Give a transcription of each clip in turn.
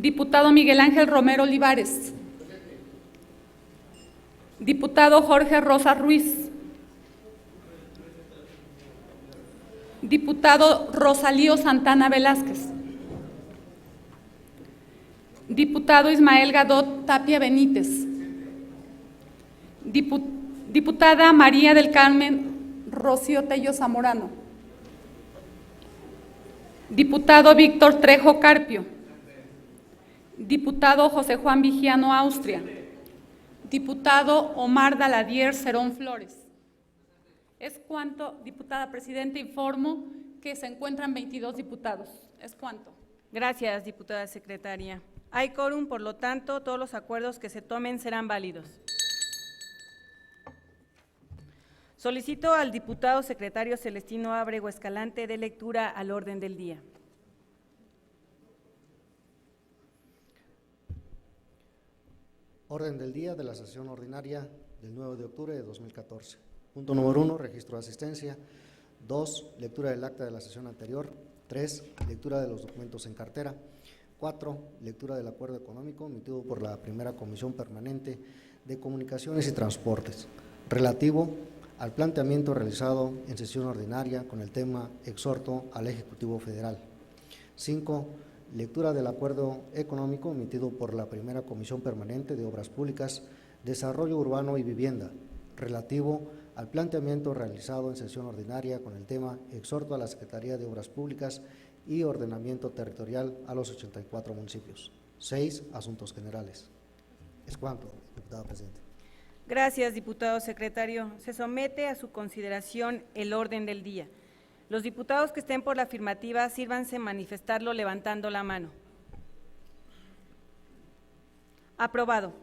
Diputado Miguel Ángel Romero Olivares. Diputado Jorge Rosa Ruiz. Diputado Rosalío Santana Velázquez. Diputado Ismael Gadot Tapia Benítez. Diputada María del Carmen Rocío Tello Zamorano. Diputado Víctor Trejo Carpio. Diputado José Juan Vigiano Austria. Diputado Omar Daladier Cerón Flores. Es cuanto, diputada presidenta, informo que se encuentran 22 diputados. Es cuanto. Gracias, diputada secretaria. Hay quórum, por lo tanto, todos los acuerdos que se tomen serán válidos. Solicito al diputado secretario Celestino Ábrego Escalante dé lectura al orden del día. Orden del día de la sesión ordinaria del 9 de octubre de 2014. Punto número 1, registro de asistencia. 2, lectura del acta de la sesión anterior. 3, lectura de los documentos en cartera. 4, lectura del acuerdo económico emitido por la primera Comisión Permanente de Comunicaciones y Transportes, relativo al planteamiento realizado en sesión ordinaria con el tema exhorto al Ejecutivo Federal. 5, lectura del acuerdo económico emitido por la primera Comisión Permanente de Obras Públicas, Desarrollo Urbano y Vivienda, relativo al planteamiento realizado en sesión ordinaria con el tema exhorto a la Secretaría de Obras Públicas y Ordenamiento Territorial a los 84 municipios. 6, asuntos generales. Es cuanto, diputada presidenta. Gracias, diputado secretario. Se somete a su consideración el orden del día. Los diputados que estén por la afirmativa, sírvanse manifestarlo levantando la mano. Aprobado.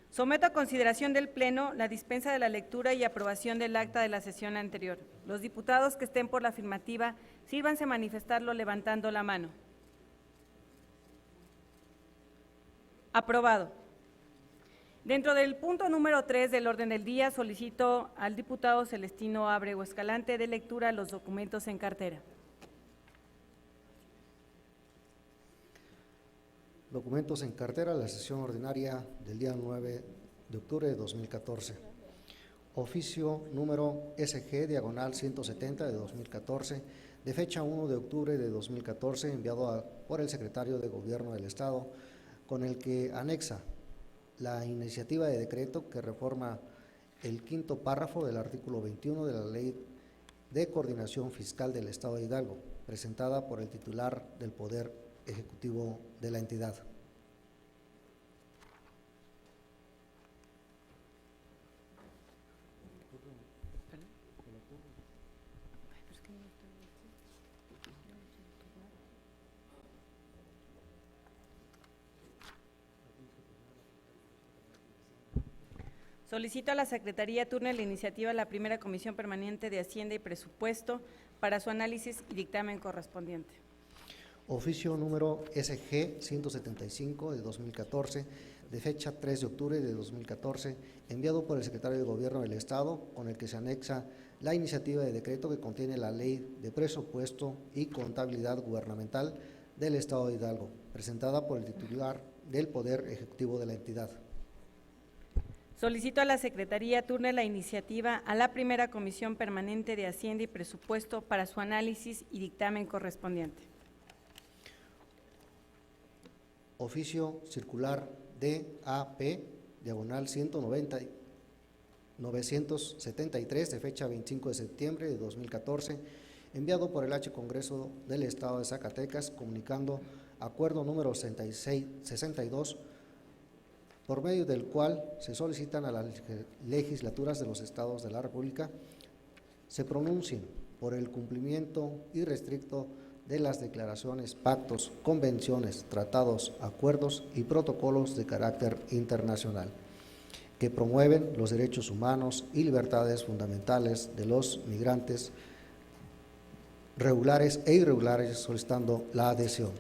Someto a consideración del Pleno la dispensa de la lectura y aprobación del acta de la sesión anterior. Los diputados que estén por la afirmativa, sírvanse manifestarlo levantando la mano. Aprobado. Dentro del punto número 3 del orden del día, solicito al diputado Celestino Ábrego Escalante dé lectura a los documentos en cartera. Documentos en cartera, la sesión ordinaria del día 9 de octubre de 2014. Oficio número SG/170 de 2014, de fecha 1 de octubre de 2014, enviado por el secretario de Gobierno del Estado, con el que anexa la iniciativa de decreto que reforma el quinto párrafo del artículo 21 de la Ley de Coordinación Fiscal del Estado de Hidalgo, presentada por el titular del Poder Ejecutivo de la entidad. Solicito a la Secretaría turne la iniciativa a la primera Comisión Permanente de Hacienda y Presupuesto para su análisis y dictamen correspondiente. Oficio número SG/175 de 2014, de fecha 3 de octubre de 2014, enviado por el secretario de Gobierno del Estado, con el que se anexa la iniciativa de decreto que contiene la Ley de Presupuesto y Contabilidad Gubernamental del Estado de Hidalgo, presentada por el titular del Poder Ejecutivo de la entidad. Solicito a la Secretaría turne la iniciativa a la primera Comisión Permanente de Hacienda y Presupuesto para su análisis y dictamen correspondiente. Oficio circular DAP/190-973 de fecha 25 de septiembre de 2014, enviado por el H Congreso del Estado de Zacatecas, comunicando acuerdo número 62, por medio del cual se solicitan a las legislaturas de los estados de la República se pronuncien por el cumplimiento irrestricto de las declaraciones, pactos, convenciones, tratados, acuerdos y protocolos de carácter internacional que promueven los derechos humanos y libertades fundamentales de los migrantes regulares e irregulares, solicitando la adhesión.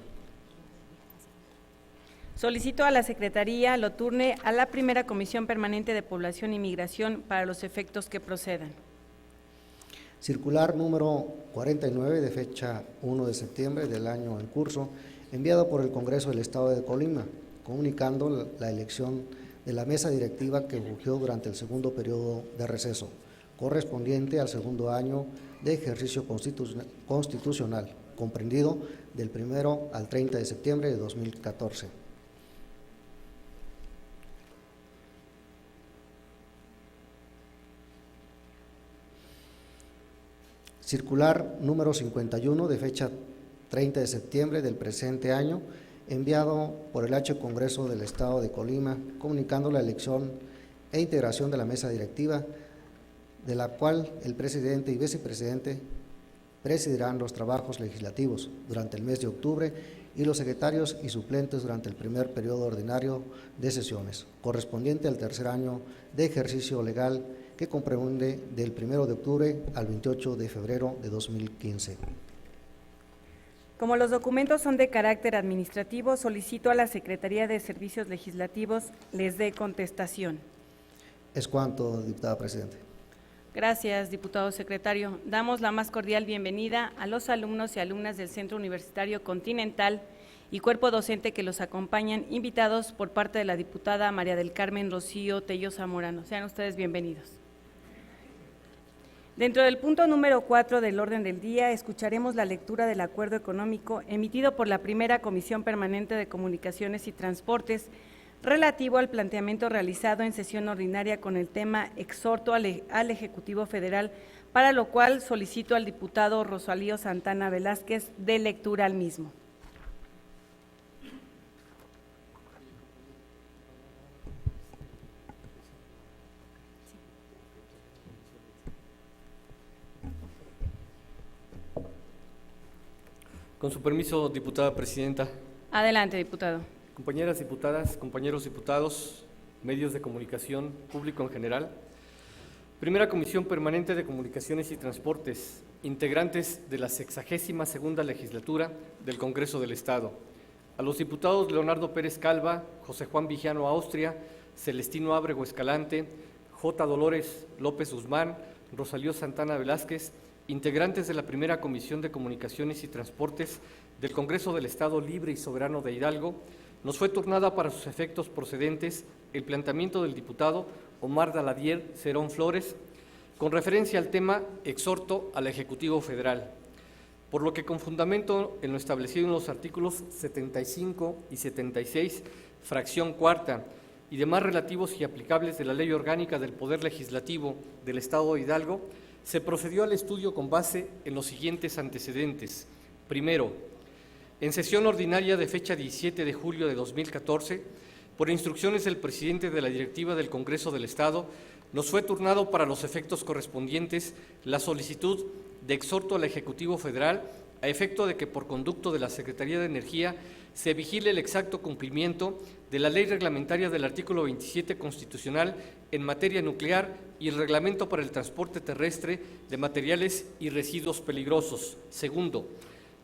Solicito a la Secretaría lo turne a la primera Comisión Permanente de Población y Migración para los efectos que procedan. Circular número 49 de fecha 1 de septiembre del año en curso, enviado por el Congreso del Estado de Colima, comunicando la elección de la mesa directiva que surgió durante el segundo periodo de receso, correspondiente al segundo año de ejercicio constitucional, comprendido del 1 al 30 de septiembre de 2014. Circular número 51 de fecha 30 de septiembre del presente año, enviado por el H. Congreso del Estado de Colima, comunicando la elección e integración de la mesa directiva, de la cual el presidente y vicepresidente presidirán los trabajos legislativos durante el mes de octubre y los secretarios y suplentes durante el primer periodo ordinario de sesiones, correspondiente al tercer año de ejercicio legal que comprende del 1 de octubre al 28 de febrero de 2015. Como los documentos son de carácter administrativo, solicito a la Secretaría de Servicios Legislativos les dé contestación. Es cuanto, diputada presidente. Gracias, diputado secretario. Damos la más cordial bienvenida a los alumnos y alumnas del Centro Universitario Continental y cuerpo docente que los acompañan, invitados por parte de la diputada María del Carmen Rocío Tello Zamorano. Sean ustedes bienvenidos. Dentro del punto número 4 del orden del día, escucharemos la lectura del acuerdo económico emitido por la primera Comisión Permanente de Comunicaciones y Transportes relativo al planteamiento realizado en sesión ordinaria con el tema exhorto al Ejecutivo Federal, para lo cual solicito al diputado Rosalío Santana Velázquez dé lectura al mismo. Con su permiso, diputada presidenta. Adelante, diputado. Compañeras diputadas, compañeros diputados, medios de comunicación, público en general. Primera Comisión Permanente de Comunicaciones y Transportes, integrantes de la 62ª legislatura del Congreso del Estado. A los diputados Leonardo Pérez Calva, José Juan Vijano Austria, Celestino Ábrego Escalante, J. Dolores López Guzmán, Rosalío Santana Velázquez, integrantes de la Primera Comisión de Comunicaciones y Transportes del Congreso del Estado Libre y Soberano de Hidalgo, nos fue turnada para sus efectos procedentes el planteamiento del diputado Omar Daladier Cerón Flores con referencia al tema exhorto al Ejecutivo Federal, por lo que con fundamento en lo establecido en los artículos 75 y 76, fracción cuarta, y demás relativos y aplicables de la Ley Orgánica del Poder Legislativo del Estado de Hidalgo, se procedió al estudio con base en los siguientes antecedentes. Primero, en sesión ordinaria de fecha 17 de julio de 2014, por instrucciones del presidente de la Directiva del Congreso del Estado, nos fue turnado para los efectos correspondientes la solicitud de exhorto al Ejecutivo Federal a efecto de que por conducto de la Secretaría de Energía se vigile el exacto cumplimiento de la ley reglamentaria del artículo 27 constitucional en materia nuclear y el reglamento para el transporte terrestre de materiales y residuos peligrosos. Segundo,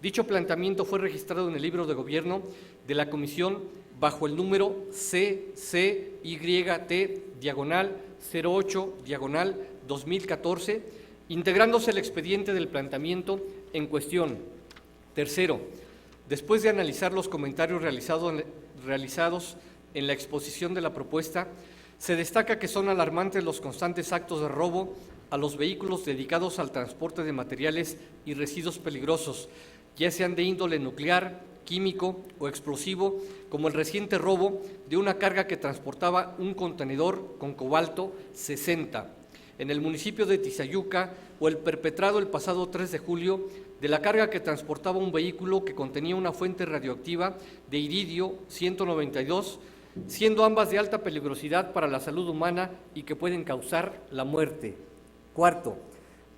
dicho planteamiento fue registrado en el libro de gobierno de la Comisión bajo el número CCYT-08-2014, integrándose el expediente del planteamiento en cuestión. Tercero, después de analizar los comentarios realizados en la exposición de la propuesta, se destaca que son alarmantes los constantes actos de robo a los vehículos dedicados al transporte de materiales y residuos peligrosos, ya sean de índole nuclear, químico o explosivo, como el reciente robo de una carga que transportaba un contenedor con cobalto 60 en el municipio de Tizayuca, o el perpetrado el pasado 3 de julio de la carga que transportaba un vehículo que contenía una fuente radioactiva de iridio 192, siendo ambas de alta peligrosidad para la salud humana y que pueden causar la muerte. Cuarto,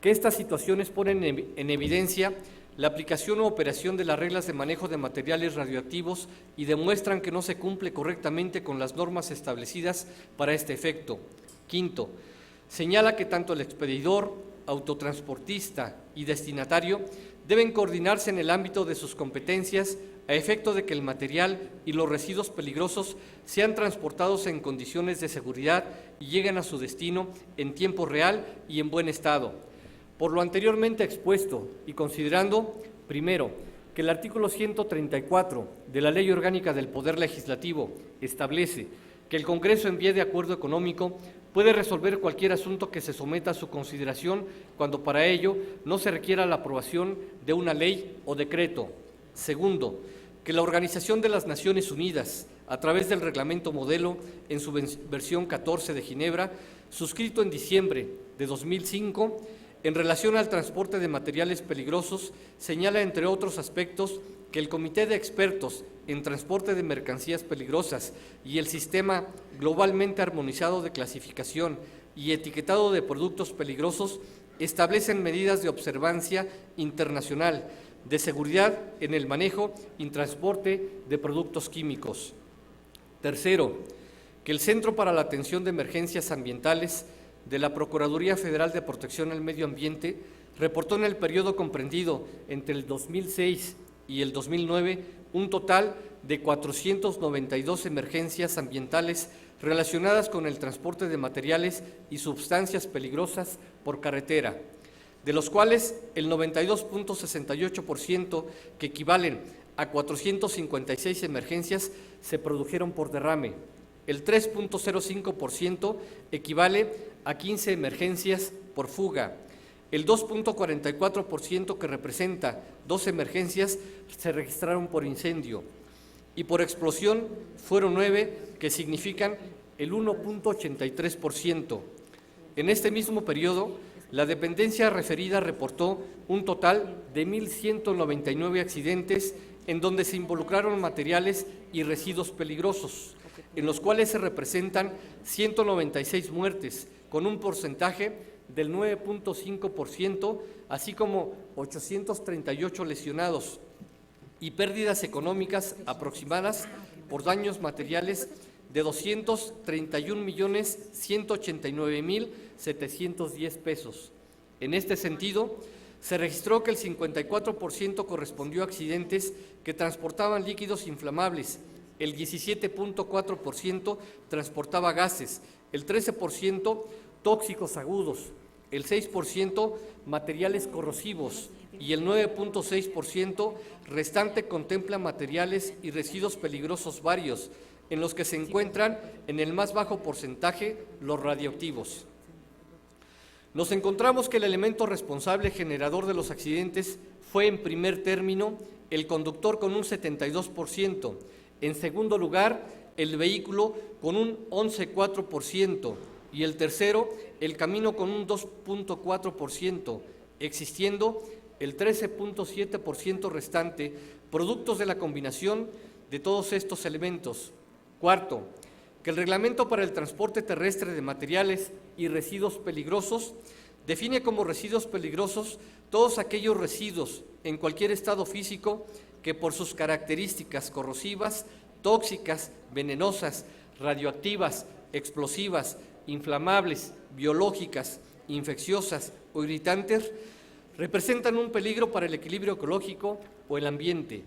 que estas situaciones ponen en evidencia la aplicación o operación de las reglas de manejo de materiales radioactivos y demuestran que no se cumple correctamente con las normas establecidas para este efecto. Quinto, señala que tanto el expedidor, autotransportista y destinatario deben coordinarse en el ámbito de sus competencias a efecto de que el material y los residuos peligrosos sean transportados en condiciones de seguridad y lleguen a su destino en tiempo real y en buen estado. Por lo anteriormente expuesto y considerando, primero, que el artículo 134 de la Ley Orgánica del Poder Legislativo establece que el Congreso, en vía de acuerdo económico, puede resolver cualquier asunto que se someta a su consideración cuando para ello no se requiera la aprobación de una ley o decreto. Segundo, que la Organización de las Naciones Unidas, a través del Reglamento Modelo en su versión 14 de Ginebra, suscrito en diciembre de 2005, en relación al transporte de materiales peligrosos, señala, entre otros aspectos, que el Comité de Expertos en Transporte de Mercancías Peligrosas y el Sistema Globalmente Armonizado de Clasificación y Etiquetado de Productos Peligrosos establecen medidas de observancia internacional de seguridad en el manejo y transporte de productos químicos. Tercero, que el Centro para la Atención de Emergencias Ambientales de la Procuraduría Federal de Protección al Medio Ambiente reportó en el periodo comprendido entre el 2006 y el 2009 un total de 492 emergencias ambientales relacionadas con el transporte de materiales y sustancias peligrosas por carretera, de los cuales el 92.68%, que equivalen a 456 emergencias, se produjeron por derrame. El 3.05% equivale a 15 emergencias por fuga. El 2.44%, que representa 2 emergencias, se registraron por incendio. Y por explosión fueron 9, que significan el 1.83%. En este mismo periodo, la dependencia referida reportó un total de 1.199 accidentes en donde se involucraron materiales y residuos peligrosos, en los cuales se representan 196 muertes, con un porcentaje del 9.5%, así como 838 lesionados y pérdidas económicas aproximadas por daños materiales de 231.189.710 pesos. En este sentido, se registró que el 54% correspondió a accidentes que transportaban líquidos inflamables, el 17.4% transportaba gases, el 13% tóxicos agudos, el 6% materiales corrosivos y el 9.6% restante contempla materiales y residuos peligrosos varios, en los que se encuentran en el más bajo porcentaje los radioactivos. Nos encontramos que el elemento responsable generador de los accidentes fue, en primer término, el conductor con un 72%, en segundo lugar, el vehículo con un 11.4% y el tercero, el camino con un 2.4%, existiendo el 13.7% restante, productos de la combinación de todos estos elementos. Cuarto, que el Reglamento para el Transporte Terrestre de Materiales y Residuos Peligrosos define como residuos peligrosos todos aquellos residuos en cualquier estado físico que por sus características corrosivas, tóxicas, venenosas, radioactivas, explosivas, inflamables, biológicas, infecciosas o irritantes, representan un peligro para el equilibrio ecológico o el ambiente.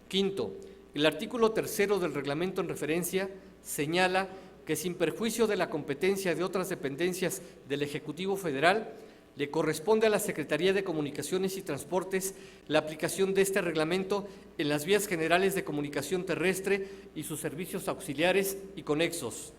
Quinto, el artículo 3 del reglamento en referencia señala que, sin perjuicio de la competencia de otras dependencias del Ejecutivo Federal, le corresponde a la Secretaría de Comunicaciones y Transportes la aplicación de este reglamento en las vías generales de comunicación terrestre y sus servicios auxiliares y conexos.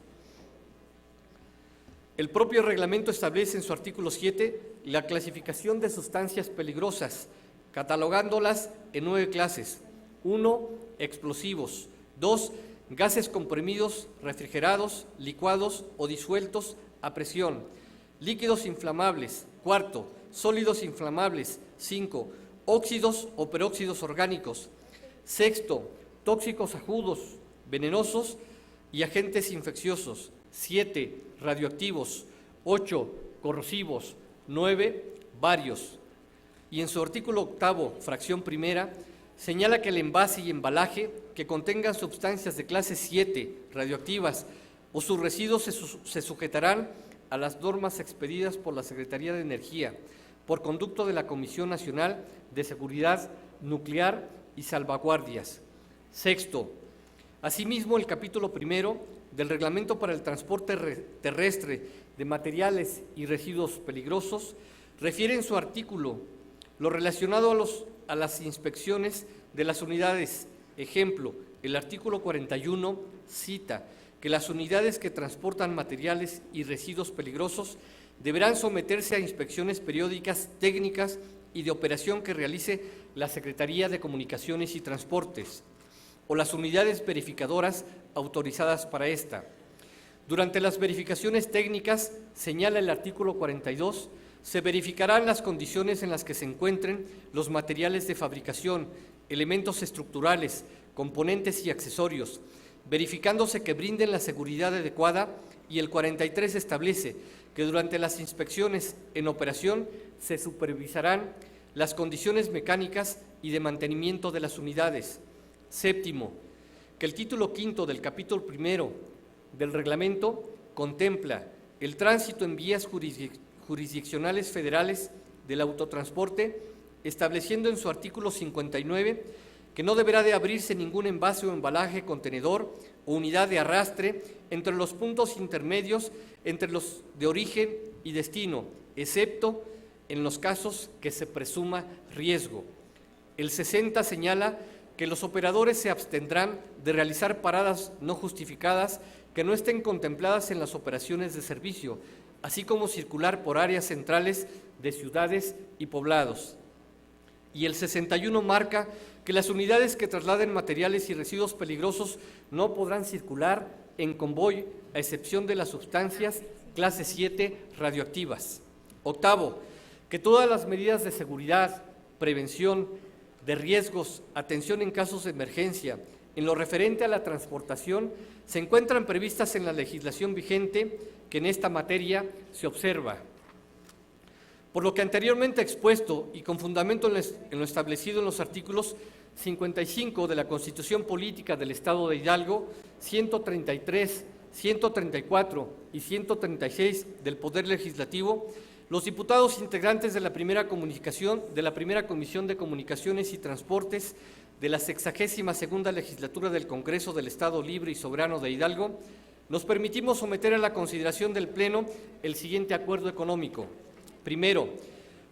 El propio reglamento establece en su artículo 7 la clasificación de sustancias peligrosas, catalogándolas en 9 clases. 1. Explosivos. 2. Gases comprimidos, refrigerados, licuados o disueltos a presión. Líquidos inflamables. 4. Sólidos inflamables. 5. Óxidos o peróxidos orgánicos. 6. Tóxicos agudos, venenosos y agentes infecciosos. 7. Radioactivos. 8. Corrosivos. 9. Varios. Y en su artículo 8, fracción primera, señala que el envase y embalaje que contengan sustancias de clase 7 radioactivas o sus residuos se sujetarán a las normas expedidas por la Secretaría de Energía por conducto de la Comisión Nacional de Seguridad Nuclear y Salvaguardias. 6. Asimismo, el capítulo 1 del Reglamento para el Transporte Terrestre de Materiales y Residuos Peligrosos refiere en su artículo Lo relacionado a las inspecciones de las unidades, ejemplo, el artículo 41 cita que las unidades que transportan materiales y residuos peligrosos deberán someterse a inspecciones periódicas técnicas y de operación que realice la Secretaría de Comunicaciones y Transportes o las unidades verificadoras autorizadas para esta. Durante las verificaciones técnicas, señala el artículo 42, se verificarán las condiciones en las que se encuentren los materiales de fabricación, elementos estructurales, componentes y accesorios, verificándose que brinden la seguridad adecuada, y el 43 establece que durante las inspecciones en operación se supervisarán las condiciones mecánicas y de mantenimiento de las unidades. Séptimo, que el título quinto del capítulo primero del reglamento contempla el tránsito en vías jurisdiccionales federales del autotransporte, estableciendo en su artículo 59 que no deberá de abrirse ningún envase o embalaje, contenedor o unidad de arrastre entre los puntos intermedios entre los de origen y destino, excepto en los casos que se presuma riesgo. El 60 señala que los operadores se abstendrán de realizar paradas no justificadas que no estén contempladas en las operaciones de servicio, así como circular por áreas centrales de ciudades y poblados. Y el 61 marca que las unidades que trasladen materiales y residuos peligrosos no podrán circular en convoy, a excepción de las sustancias clase 7 radioactivas. Octavo, que todas las medidas de seguridad, prevención de riesgos, atención en casos de emergencia, en lo referente a la transportación, se encuentran previstas en la legislación vigente que en esta materia se observa. Por lo que anteriormente expuesto y con fundamento en lo establecido en los artículos 55 de la Constitución Política del Estado de Hidalgo, 133, 134 y 136 del Poder Legislativo, los diputados integrantes de la primera Comisión de Comunicaciones y Transportes de la 62ª Legislatura del Congreso del Estado Libre y Soberano de Hidalgo, nos permitimos someter a la consideración del Pleno el siguiente acuerdo económico. Primero,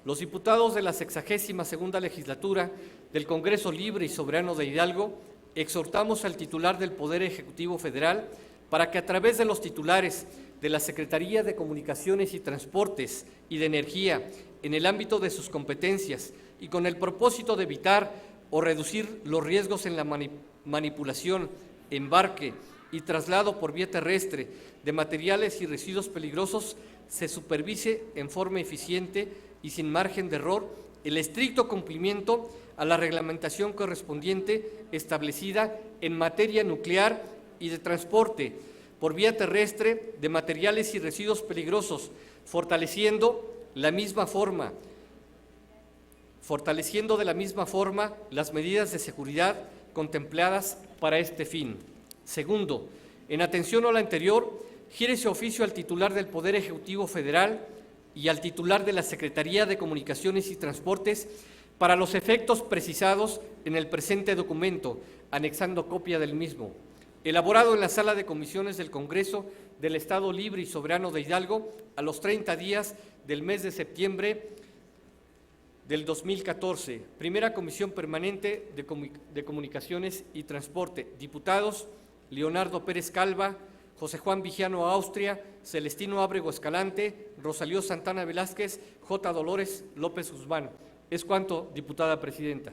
los diputados de la 62ª Legislatura del Congreso Libre y Soberano de Hidalgo exhortamos al titular del Poder Ejecutivo Federal para que a través de los titulares de la Secretaría de Comunicaciones y Transportes y de Energía en el ámbito de sus competencias y con el propósito de evitar o reducir los riesgos en la manipulación, embarque y traslado por vía terrestre de materiales y residuos peligrosos, se supervise en forma eficiente y sin margen de error el estricto cumplimiento a la reglamentación correspondiente establecida en materia nuclear y de transporte por vía terrestre de materiales y residuos peligrosos, fortaleciendo de la misma forma las medidas de seguridad contempladas para este fin. Segundo, en atención a lo anterior, gírese oficio al titular del Poder Ejecutivo Federal y al titular de la Secretaría de Comunicaciones y Transportes para los efectos precisados en el presente documento, anexando copia del mismo, elaborado en la Sala de Comisiones del Congreso del Estado Libre y Soberano de Hidalgo a los 30 días del mes de septiembre del 2014. Primera Comisión Permanente de Comunicaciones y Transporte. Diputados: Leonardo Pérez Calva, José Juan Vigiano Austria, Celestino Ábrego Escalante, Rosalío Santana Velázquez, J. Dolores López Guzmán. Es cuanto, diputada presidenta.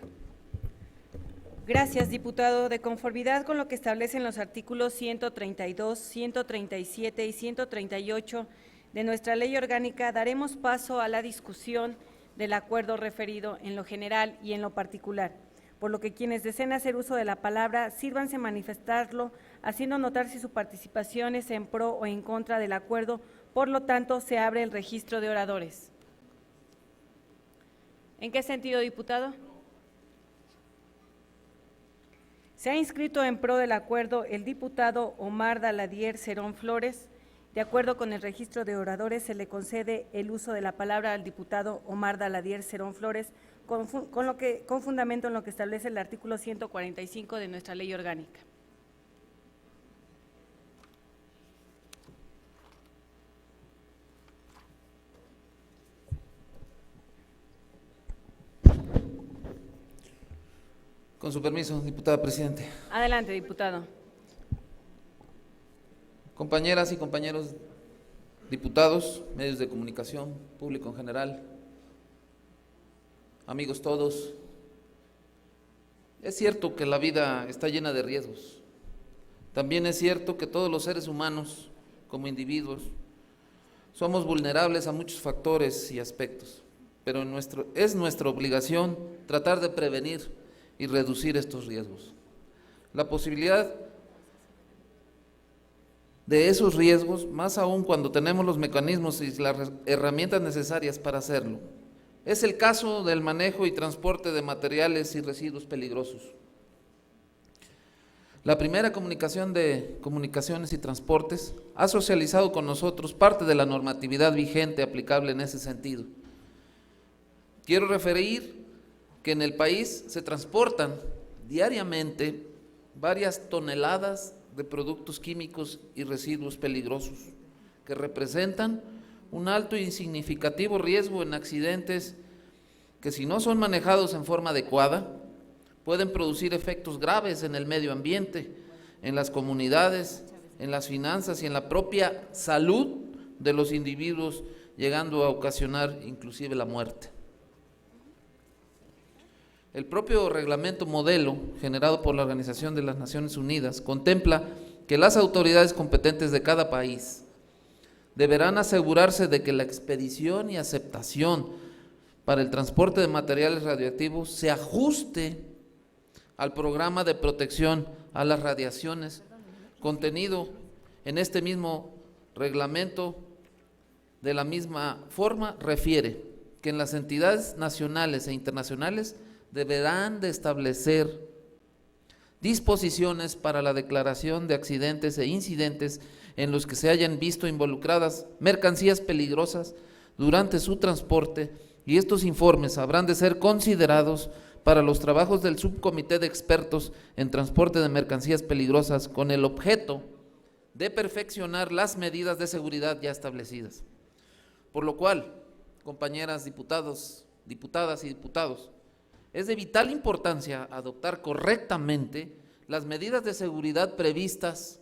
Gracias, diputado. De conformidad con lo que establecen los artículos 132, 137 y 138 de nuestra ley orgánica, daremos paso a la discusión del acuerdo referido en lo general y en lo particular, por lo que quienes deseen hacer uso de la palabra, sírvanse manifestarlo, haciendo notar si su participación es en pro o en contra del acuerdo. Por lo tanto, se abre el registro de oradores. ¿En qué sentido, diputado? Se ha inscrito en pro del acuerdo el diputado Omar Daladier Cerón Flores. De acuerdo con el registro de oradores, se le concede el uso de la palabra al diputado Omar Daladier Cerón Flores con fundamento en lo que establece el artículo 145 de nuestra ley orgánica. Con su permiso, diputada presidente. Adelante, diputado. Compañeras y compañeros diputados, medios de comunicación, público en general, amigos todos, es cierto que la vida está llena de riesgos. También es cierto que todos los seres humanos, como individuos, somos vulnerables a muchos factores y aspectos, pero es nuestra obligación tratar de prevenir y reducir estos riesgos. La posibilidad de esos riesgos, más aún cuando tenemos los mecanismos y las herramientas necesarias para hacerlo. Es el caso del manejo y transporte de materiales y residuos peligrosos. La primera comunicación de Comunicaciones y Transportes ha socializado con nosotros parte de la normatividad vigente aplicable en ese sentido. Quiero referir que en el país se transportan diariamente varias toneladas de productos químicos y residuos peligrosos que representan un alto y significativo riesgo en accidentes que, si no son manejados en forma adecuada, pueden producir efectos graves en el medio ambiente, en las comunidades, en las finanzas y en la propia salud de los individuos, llegando a ocasionar inclusive la muerte. El propio reglamento modelo generado por la Organización de las Naciones Unidas contempla que las autoridades competentes de cada país deberán asegurarse de que la expedición y aceptación para el transporte de materiales radioactivos se ajuste al programa de protección a las radiaciones contenido en este mismo reglamento. De la misma forma, refiere que en las entidades nacionales e internacionales deberán de establecer disposiciones para la declaración de accidentes e incidentes en los que se hayan visto involucradas mercancías peligrosas durante su transporte, y estos informes habrán de ser considerados para los trabajos del subcomité de expertos en transporte de mercancías peligrosas con el objeto de perfeccionar las medidas de seguridad ya establecidas. Por lo cual, compañeras diputados, diputadas y diputados, es de vital importancia adoptar correctamente las medidas de seguridad previstas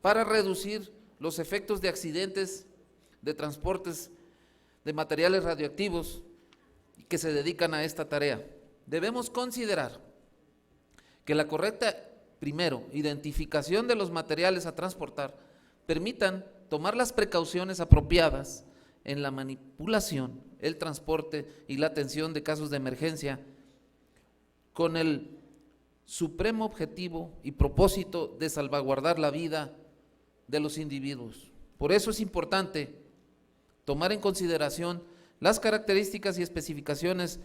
para reducir los efectos de accidentes de transportes de materiales radioactivos que se dedican a esta tarea. Debemos considerar que la correcta, primero, identificación de los materiales a transportar permitan tomar las precauciones apropiadas en la manipulación, el transporte y la atención de casos de emergencia, con el supremo objetivo y propósito de salvaguardar la vida de los individuos. Por eso es importante tomar en consideración las características y especificaciones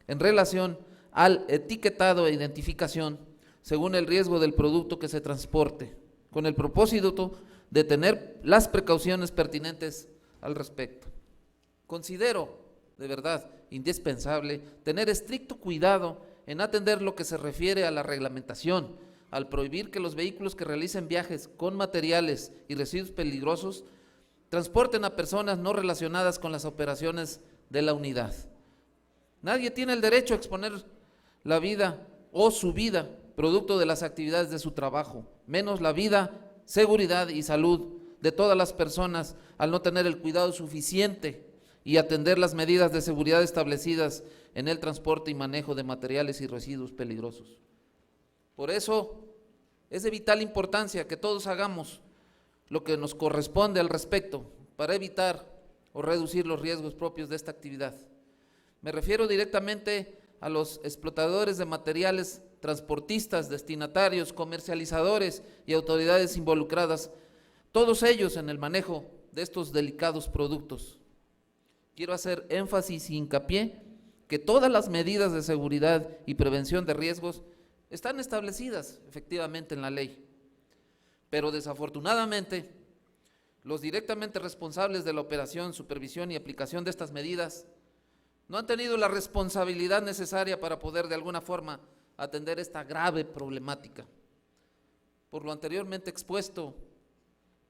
en relación al etiquetado e identificación según el riesgo del producto que se transporte, con el propósito de tener las precauciones pertinentes al respecto. Considero de verdad indispensable tener estricto cuidado en atender lo que se refiere a la reglamentación, al prohibir que los vehículos que realicen viajes con materiales y residuos peligrosos transporten a personas no relacionadas con las operaciones de la unidad. Nadie tiene el derecho a exponer la vida o su vida producto de las actividades de su trabajo, menos la vida, seguridad y salud de todas las personas al no tener el cuidado suficiente y atender las medidas de seguridad establecidas en el transporte y manejo de materiales y residuos peligrosos. Por eso es de vital importancia que todos hagamos lo que nos corresponde al respecto para evitar o reducir los riesgos propios de esta actividad. Me refiero directamente a los explotadores de materiales, transportistas, destinatarios, comercializadores y autoridades involucradas, todos ellos en el manejo de estos delicados productos. Quiero hacer énfasis y hincapié que todas las medidas de seguridad y prevención de riesgos están establecidas efectivamente en la ley, pero desafortunadamente los directamente responsables de la operación, supervisión y aplicación de estas medidas no han tenido la responsabilidad necesaria para poder de alguna forma atender esta grave problemática. Por lo anteriormente expuesto,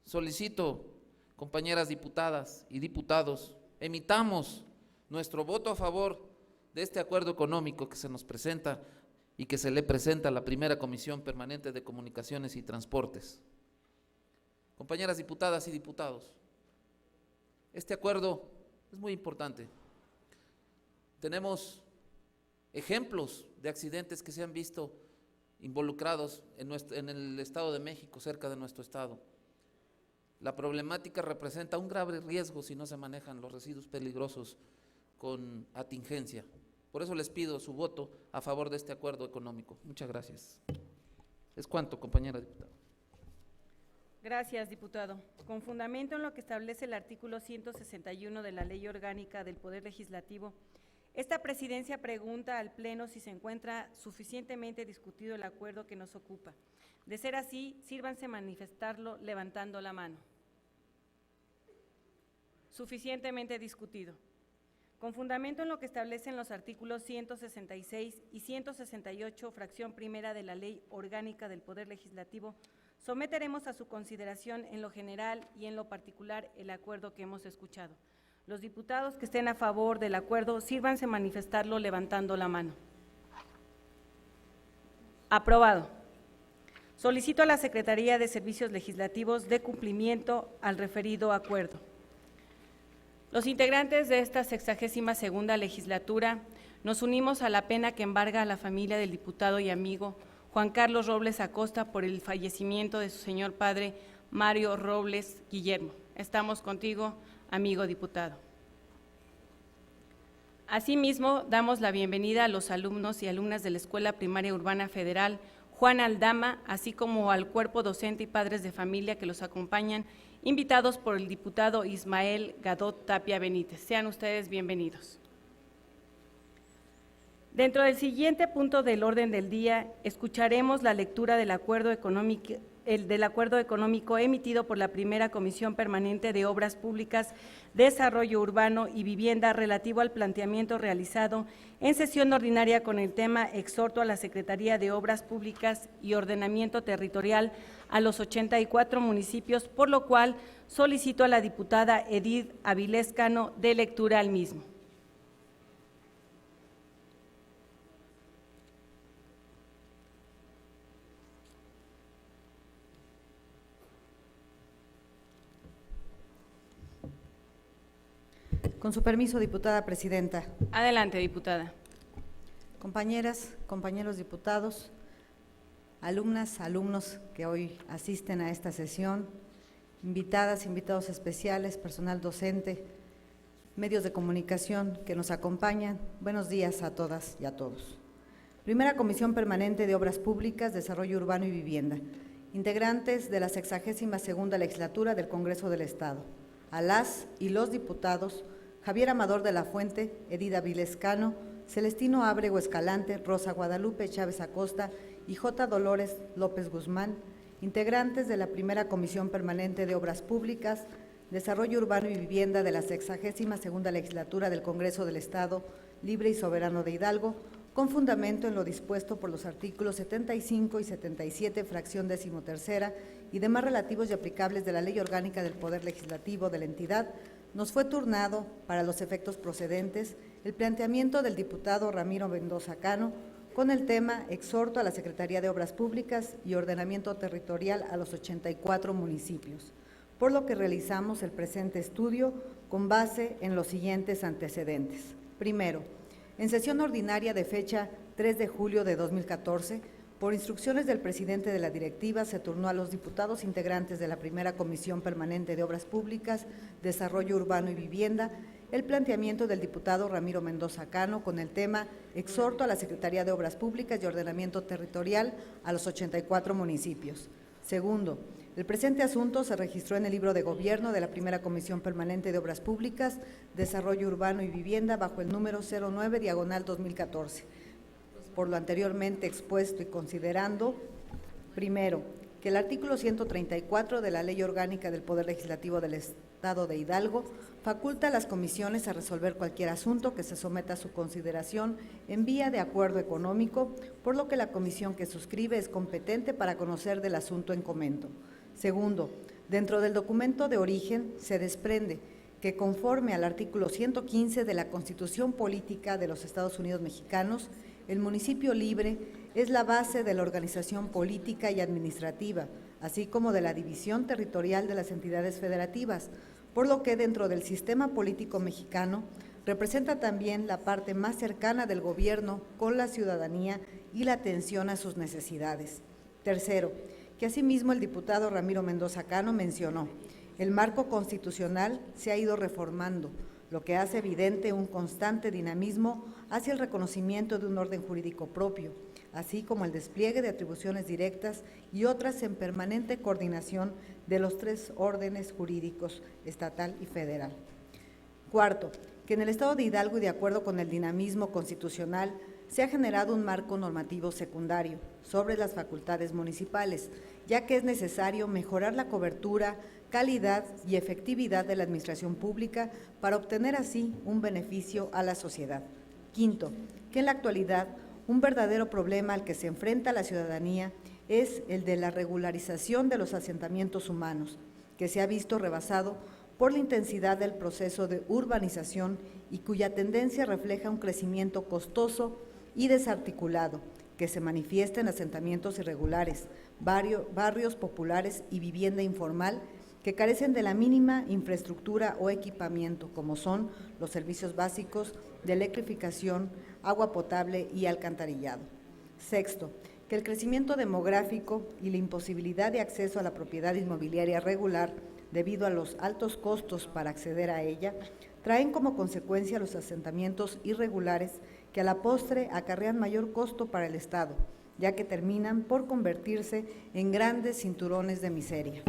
solicito, compañeras diputadas y diputados, emitamos nuestro voto a favor de este acuerdo económico que se nos presenta y que se le presenta a la primera Comisión Permanente de Comunicaciones y Transportes. Compañeras diputadas y diputados, este acuerdo es muy importante. Tenemos ejemplos de accidentes que se han visto involucrados en el Estado de México, cerca de nuestro estado. La problemática representa un grave riesgo si no se manejan los residuos peligrosos con atingencia. Por eso les pido su voto a favor de este acuerdo económico. Muchas gracias. Es cuanto, compañera diputada. Gracias, diputado. Con fundamento en lo que establece el artículo 161 de la Ley Orgánica del Poder Legislativo, esta presidencia pregunta al Pleno si se encuentra suficientemente discutido el acuerdo que nos ocupa. De ser así, sírvanse manifestarlo levantando la mano. Suficientemente discutido. Con fundamento en lo que establecen los artículos 166 y 168, fracción primera de la Ley Orgánica del Poder Legislativo, someteremos a su consideración en lo general y en lo particular el acuerdo que hemos escuchado. Los diputados que estén a favor del acuerdo, sírvanse manifestarlo levantando la mano. Aprobado. Solicito a la Secretaría de Servicios Legislativos dé cumplimiento al referido acuerdo. Los integrantes de esta 62ª legislatura nos unimos a la pena que embarga a la familia del diputado y amigo Juan Carlos Robles Acosta por el fallecimiento de su señor padre Mario Robles Guillermo. Estamos contigo, amigo diputado. Asimismo, damos la bienvenida a los alumnos y alumnas de la Escuela Primaria Urbana Federal Juan Aldama, así como al cuerpo docente y padres de familia que los acompañan, invitados por el diputado Ismael Gadot Tapia Benítez. Sean ustedes bienvenidos. Dentro del siguiente punto del orden del día, escucharemos la lectura del acuerdo económico emitido por la primera Comisión Permanente de Obras Públicas, Desarrollo Urbano y Vivienda relativo al planteamiento realizado en sesión ordinaria con el tema exhorto a la Secretaría de Obras Públicas y Ordenamiento Territorial a los 84 municipios, por lo cual solicito a la diputada Edith Avilés Cano dé lectura al mismo. Con su permiso, diputada presidenta. Adelante, diputada. Compañeras, compañeros diputados, alumnas, alumnos que hoy asisten a esta sesión, invitadas, invitados especiales, personal docente, medios de comunicación que nos acompañan, buenos días a todas y a todos. Primera Comisión Permanente de Obras Públicas, Desarrollo Urbano y Vivienda, integrantes de la 62ª legislatura del Congreso del Estado, a las y los diputados Javier Amador de la Fuente, Edith Avilés Cano, Celestino Ábrego Escalante, Rosa Guadalupe Chávez Acosta y J. Dolores López Guzmán, integrantes de la Primera Comisión Permanente de Obras Públicas, Desarrollo Urbano y Vivienda de la 62ª legislatura del Congreso del Estado Libre y Soberano de Hidalgo, con fundamento en lo dispuesto por los artículos 75 y 77, fracción 13ª, y demás relativos y aplicables de la Ley Orgánica del Poder Legislativo de la entidad, nos fue turnado, para los efectos procedentes, el planteamiento del diputado Ramiro Mendoza Cano con el tema exhorto a la Secretaría de Obras Públicas y Ordenamiento Territorial a los 84 municipios, por lo que realizamos el presente estudio con base en los siguientes antecedentes. Primero, en sesión ordinaria de fecha 3 de julio de 2014, por instrucciones del presidente de la directiva, se turnó a los diputados integrantes de la Primera Comisión Permanente de Obras Públicas, Desarrollo Urbano y Vivienda, el planteamiento del diputado Ramiro Mendoza Cano con el tema exhorto a la Secretaría de Obras Públicas y Ordenamiento Territorial a los 84 municipios. Segundo, el presente asunto se registró en el libro de gobierno de la Primera Comisión Permanente de Obras Públicas, Desarrollo Urbano y Vivienda bajo el número 09/2014. Por lo anteriormente expuesto y considerando, primero, que el artículo 134 de la Ley Orgánica del Poder Legislativo del Estado de Hidalgo faculta a las comisiones a resolver cualquier asunto que se someta a su consideración en vía de acuerdo económico, por lo que la comisión que suscribe es competente para conocer del asunto en comento. Segundo, dentro del documento de origen se desprende que conforme al artículo 115 de la Constitución Política de los Estados Unidos Mexicanos, el municipio libre es la base de la organización política y administrativa, así como de la división territorial de las entidades federativas, por lo que dentro del sistema político mexicano representa también la parte más cercana del gobierno con la ciudadanía y la atención a sus necesidades. Tercero, que asimismo el diputado Ramiro Mendoza Cano mencionó, el marco constitucional se ha ido reformando, lo que hace evidente un constante dinamismo hacia el reconocimiento de un orden jurídico propio, así como el despliegue de atribuciones directas y otras en permanente coordinación de los tres órdenes jurídicos, estatal y federal. Cuarto, que en el Estado de Hidalgo y de acuerdo con el dinamismo constitucional se ha generado un marco normativo secundario sobre las facultades municipales, ya que es necesario mejorar la cobertura, calidad y efectividad de la administración pública para obtener así un beneficio a la sociedad. Quinto, que en la actualidad un verdadero problema al que se enfrenta la ciudadanía es el de la regularización de los asentamientos humanos, que se ha visto rebasado por la intensidad del proceso de urbanización y cuya tendencia refleja un crecimiento costoso y desarticulado, que se manifiesta en asentamientos irregulares, barrios populares y vivienda informal que carecen de la mínima infraestructura o equipamiento, como son los servicios básicos de electrificación, agua potable y alcantarillado. Sexto, que el crecimiento demográfico y la imposibilidad de acceso a la propiedad inmobiliaria regular debido a los altos costos para acceder a ella, traen como consecuencia los asentamientos irregulares que a la postre acarrean mayor costo para el Estado, ya que terminan por convertirse en grandes cinturones de miseria.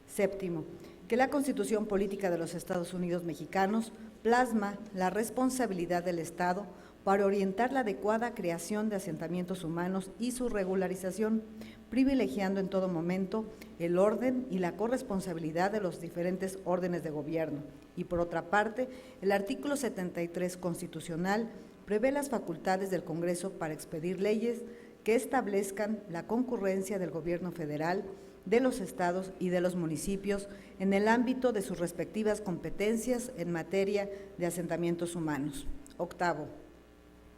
Séptimo, que la Constitución Política de los Estados Unidos Mexicanos plasma la responsabilidad del Estado para orientar la adecuada creación de asentamientos humanos y su regularización, privilegiando en todo momento el orden y la corresponsabilidad de los diferentes órdenes de gobierno. Y por otra parte, el artículo 73 constitucional prevé las facultades del Congreso para expedir leyes que establezcan la concurrencia del gobierno federal, de los estados y de los municipios en el ámbito de sus respectivas competencias en materia de asentamientos humanos. Octavo,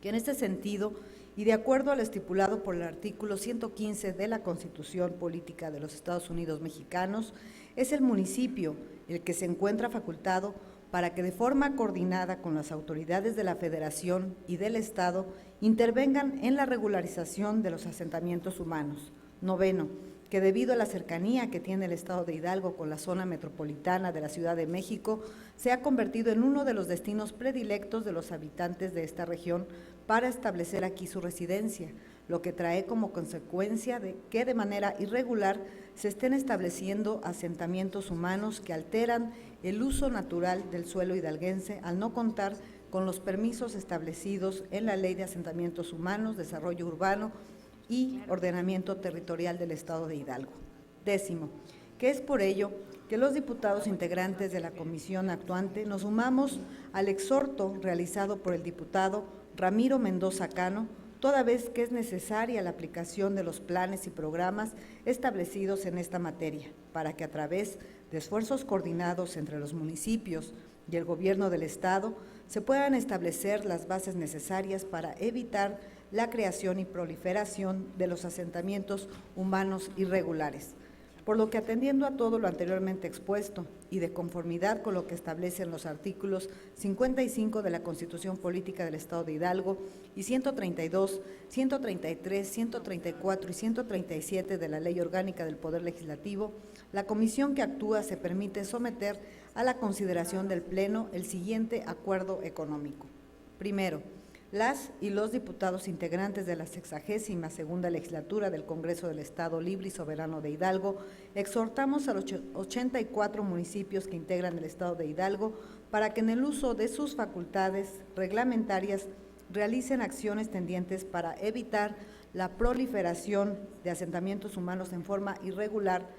que en este sentido y de acuerdo al estipulado por el artículo 115 de la Constitución Política de los Estados Unidos Mexicanos, es el municipio el que se encuentra facultado para que de forma coordinada con las autoridades de la Federación y del Estado intervengan en la regularización de los asentamientos humanos. Noveno, que debido a la cercanía que tiene el Estado de Hidalgo con la zona metropolitana de la Ciudad de México, se ha convertido en uno de los destinos predilectos de los habitantes de esta región para establecer aquí su residencia, lo que trae como consecuencia de que de manera irregular se estén estableciendo asentamientos humanos que alteran el uso natural del suelo hidalguense al no contar con los permisos establecidos en la Ley de Asentamientos Humanos, Desarrollo Urbano y Ordenamiento Territorial del Estado de Hidalgo. Décimo, que es por ello que los diputados integrantes de la comisión actuante nos sumamos al exhorto realizado por el diputado Ramiro Mendoza Cano, toda vez que es necesaria la aplicación de los planes y programas establecidos en esta materia, para que a través de esfuerzos coordinados entre los municipios y el gobierno del Estado se puedan establecer las bases necesarias para evitar la creación y proliferación de los asentamientos humanos irregulares. Por lo que atendiendo a todo lo anteriormente expuesto y de conformidad con lo que establecen los artículos 55 de la Constitución Política del Estado de Hidalgo y 132, 133, 134 y 137 de la Ley Orgánica del Poder Legislativo, la comisión que actúa se permite someter a la consideración del Pleno el siguiente acuerdo económico. Primero, las y los diputados integrantes de la 62ª Legislatura del Congreso del Estado Libre y Soberano de Hidalgo exhortamos a los 84 municipios que integran el Estado de Hidalgo para que en el uso de sus facultades reglamentarias realicen acciones tendientes para evitar la proliferación de asentamientos humanos en forma irregular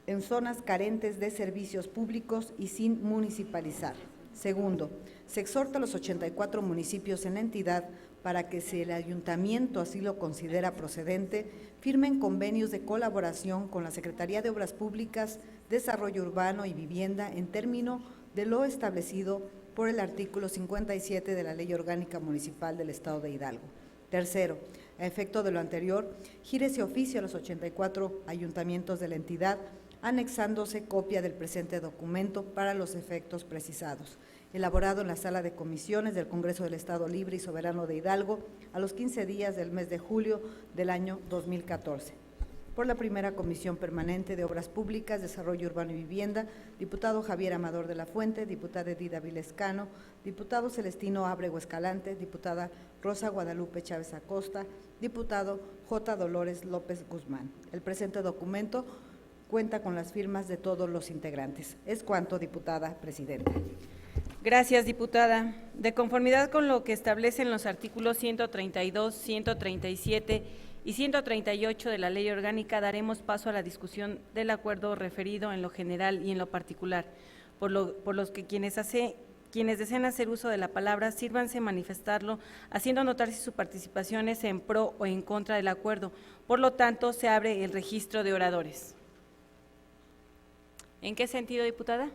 en zonas carentes de servicios públicos y sin municipalizar. Segundo, se exhorta a los 84 municipios en la entidad para que, si el ayuntamiento así lo considera procedente, firmen convenios de colaboración con la Secretaría de Obras Públicas, Desarrollo Urbano y Vivienda en término de lo establecido por el artículo 57 de la Ley Orgánica Municipal del Estado de Hidalgo. Tercero, a efecto de lo anterior, gírese oficio a los 84 ayuntamientos de la entidad, anexándose copia del presente documento para los efectos precisados, elaborado en la Sala de Comisiones del Congreso del Estado Libre y Soberano de Hidalgo a los 15 días del mes de julio del año 2014. Por la primera Comisión Permanente de Obras Públicas, Desarrollo Urbano y Vivienda, diputado Javier Amador de la Fuente, diputada Edida Vilescano, diputado Celestino Ábrego Escalante, diputada Rosa Guadalupe Chávez Acosta, diputado J. Dolores López Guzmán. El presente documento cuenta con las firmas de todos los integrantes. Es cuanto, diputada presidenta. Gracias, diputada. De conformidad con lo que establecen los artículos 132, 137 y 138 de la Ley Orgánica, daremos paso a la discusión del acuerdo referido en lo general y en lo particular, por los que quienes deseen hacer uso de la palabra, sírvanse manifestarlo, haciendo notar si su participación es en pro o en contra del acuerdo. Por lo tanto, se abre el registro de oradores. ¿En qué sentido, diputada?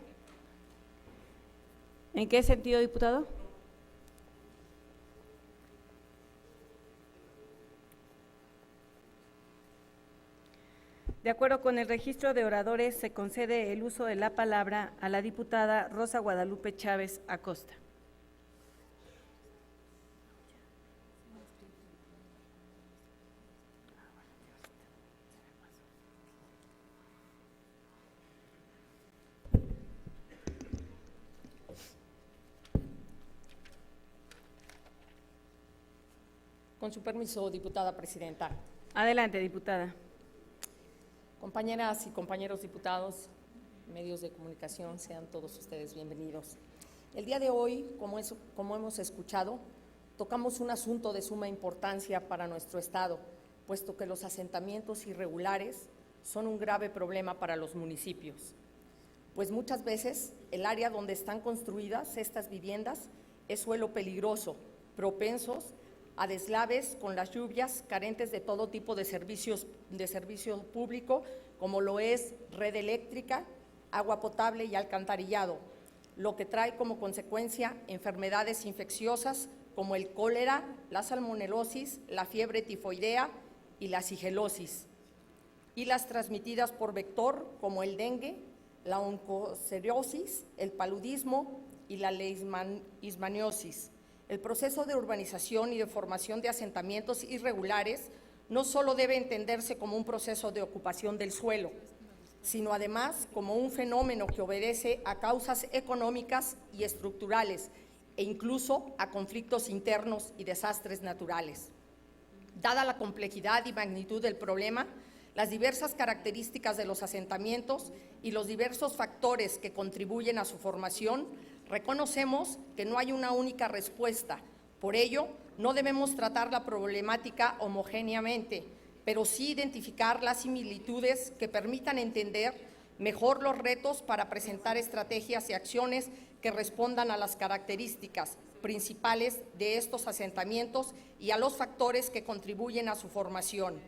¿En qué sentido, diputado? De acuerdo con el registro de oradores, se concede el uso de la palabra a la diputada Rosa Guadalupe Chávez Acosta. Con su permiso, diputada presidenta. Adelante, diputada. Compañeras y compañeros diputados, medios de comunicación, sean todos ustedes bienvenidos. El día de hoy, como hemos escuchado, tocamos un asunto de suma importancia para nuestro Estado, puesto que los asentamientos irregulares son un grave problema para los municipios, pues muchas veces el área donde están construidas estas viviendas es suelo peligroso, propensos a deslaves con las lluvias, carentes de todo tipo de servicio público, como lo es red eléctrica, agua potable y alcantarillado, lo que trae como consecuencia enfermedades infecciosas como el cólera, la salmonelosis, la fiebre tifoidea y la sigelosis, y las transmitidas por vector como el dengue, la oncoceriosis, el paludismo y la leishmaniosis. El proceso de urbanización y de formación de asentamientos irregulares no solo debe entenderse como un proceso de ocupación del suelo, sino además como un fenómeno que obedece a causas económicas y estructurales e incluso a conflictos internos y desastres naturales. Dada la complejidad y magnitud del problema, las diversas características de los asentamientos y los diversos factores que contribuyen a su formación, reconocemos que no hay una única respuesta. Por ello, no debemos tratar la problemática homogéneamente, pero sí identificar las similitudes que permitan entender mejor los retos para presentar estrategias y acciones que respondan a las características principales de estos asentamientos y a los factores que contribuyen a su formación.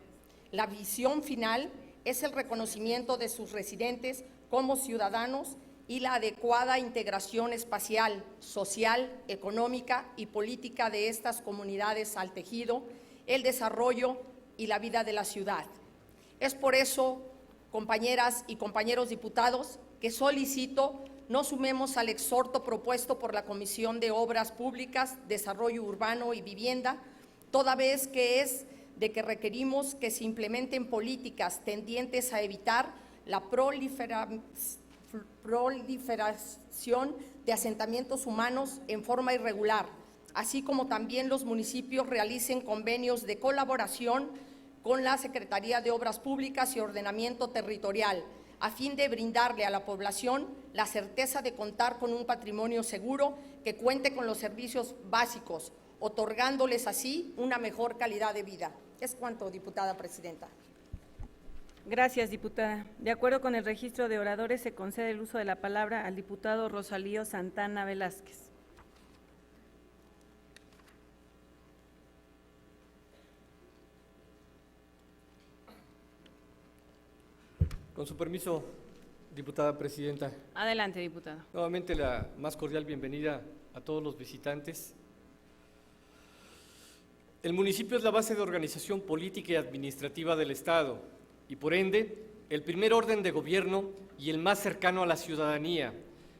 La visión final es el reconocimiento de sus residentes como ciudadanos y la adecuada integración espacial, social, económica y política de estas comunidades al tejido, el desarrollo y la vida de la ciudad. Es por eso, compañeras y compañeros diputados, que solicito nos sumemos al exhorto propuesto por la Comisión de Obras Públicas, Desarrollo Urbano y Vivienda, toda vez que es de que requerimos que se implementen políticas tendientes a evitar la proliferación de asentamientos humanos en forma irregular, así como también los municipios realicen convenios de colaboración con la Secretaría de Obras Públicas y Ordenamiento Territorial, a fin de brindarle a la población la certeza de contar con un patrimonio seguro que cuente con los servicios básicos, otorgándoles así una mejor calidad de vida. Es cuanto, diputada presidenta. Gracias, diputada. De acuerdo con el registro de oradores, se concede el uso de la palabra al diputado Rosalío Santana Velázquez. Con su permiso, diputada presidenta. Adelante, diputado. Nuevamente la más cordial bienvenida a todos los visitantes. El municipio es la base de organización política y administrativa del Estado y, por ende, el primer orden de gobierno y el más cercano a la ciudadanía,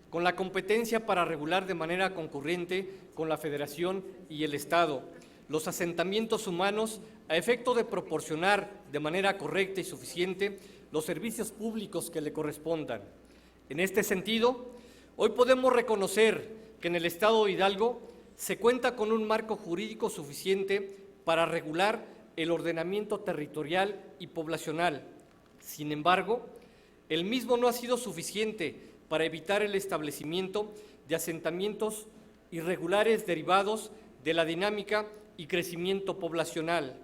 con la competencia para regular de manera concurrente con la Federación y el Estado los asentamientos humanos a efecto de proporcionar de manera correcta y suficiente los servicios públicos que le correspondan. En este sentido, hoy podemos reconocer que en el Estado de Hidalgo se cuenta con un marco jurídico suficiente para regular el ordenamiento territorial y poblacional. Sin embargo, el mismo no ha sido suficiente para evitar el establecimiento de asentamientos irregulares derivados de la dinámica y crecimiento poblacional,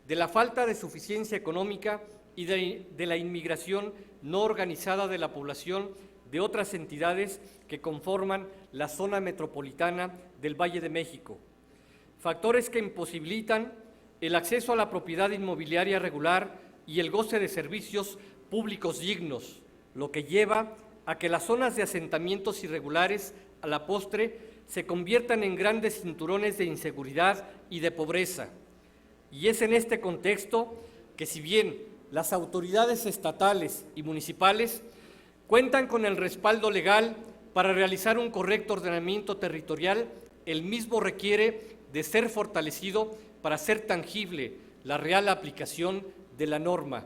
de la falta de suficiencia económica y de la inmigración no organizada de la población de otras entidades que conforman la zona metropolitana del Valle de México. Factores que imposibilitan el acceso a la propiedad inmobiliaria regular y el goce de servicios públicos dignos, lo que lleva a que las zonas de asentamientos irregulares a la postre se conviertan en grandes cinturones de inseguridad y de pobreza. Y es en este contexto que, si bien las autoridades estatales y municipales cuentan con el respaldo legal para realizar un correcto ordenamiento territorial, el mismo requiere de ser fortalecido para hacer tangible la real aplicación de la norma,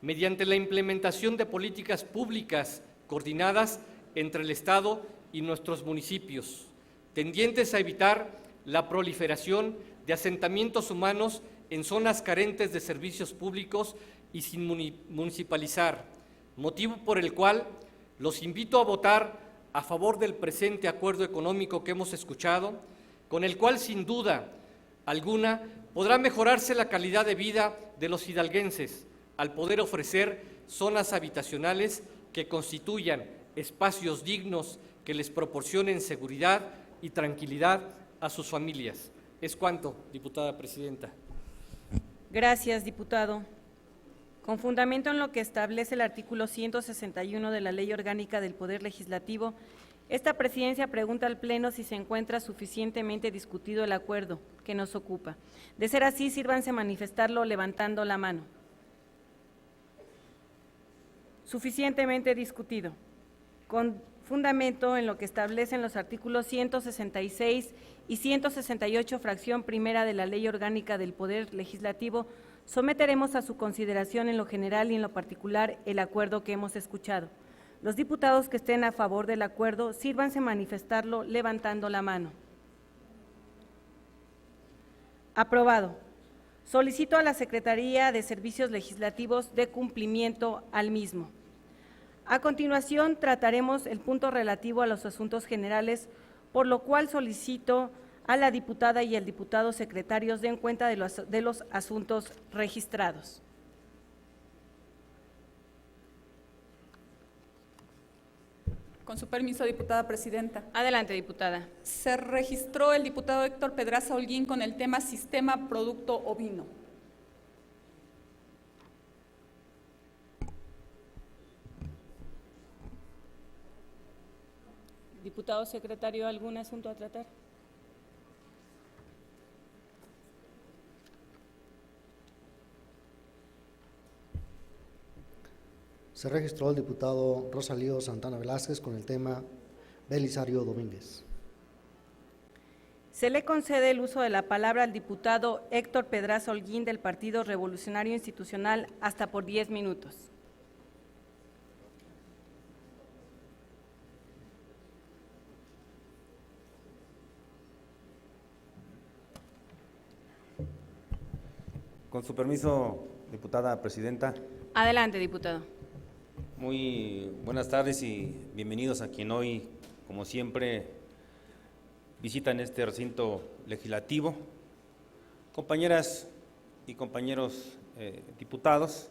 mediante la implementación de políticas públicas coordinadas entre el Estado y nuestros municipios, tendientes a evitar la proliferación de asentamientos humanos en zonas carentes de servicios públicos y sin municipalizar, motivo por el cual los invito a votar a favor del presente acuerdo económico que hemos escuchado, con el cual sin duda alguna podrá mejorarse la calidad de vida de los hidalguenses al poder ofrecer zonas habitacionales que constituyan espacios dignos que les proporcionen seguridad y tranquilidad a sus familias. Es cuanto, diputada presidenta. Gracias, diputado. Con fundamento en lo que establece el artículo 161 de la Ley Orgánica del Poder Legislativo, esta presidencia pregunta al Pleno si se encuentra suficientemente discutido el acuerdo que nos ocupa. De ser así, sírvanse manifestarlo levantando la mano. Suficientemente discutido. Con fundamento en lo que establecen los artículos 166 y 168, fracción primera de la Ley Orgánica del Poder Legislativo, someteremos a su consideración en lo general y en lo particular el acuerdo que hemos escuchado. Los diputados que estén a favor del acuerdo, sírvanse manifestarlo levantando la mano. Aprobado. Solicito a la Secretaría de Servicios Legislativos de cumplimiento al mismo. A continuación, trataremos el punto relativo a los asuntos generales, por lo cual solicito a la diputada y el diputado secretarios den cuenta de los asuntos registrados. Con su permiso, diputada presidenta. Adelante, diputada. Se registró el diputado Héctor Pedraza Holguín con el tema Sistema Producto Ovino. Diputado secretario, ¿algún asunto a tratar? Se registró el diputado Rosalío Santana Velázquez con el tema Belisario Domínguez. Se le concede el uso de la palabra al diputado Héctor Pedraza Holguín del Partido Revolucionario Institucional hasta por 10 minutos. Con su permiso, diputada presidenta. Adelante, diputado. Muy buenas tardes y bienvenidos a quien hoy, como siempre, visitan este recinto legislativo. Compañeras y compañeros diputados,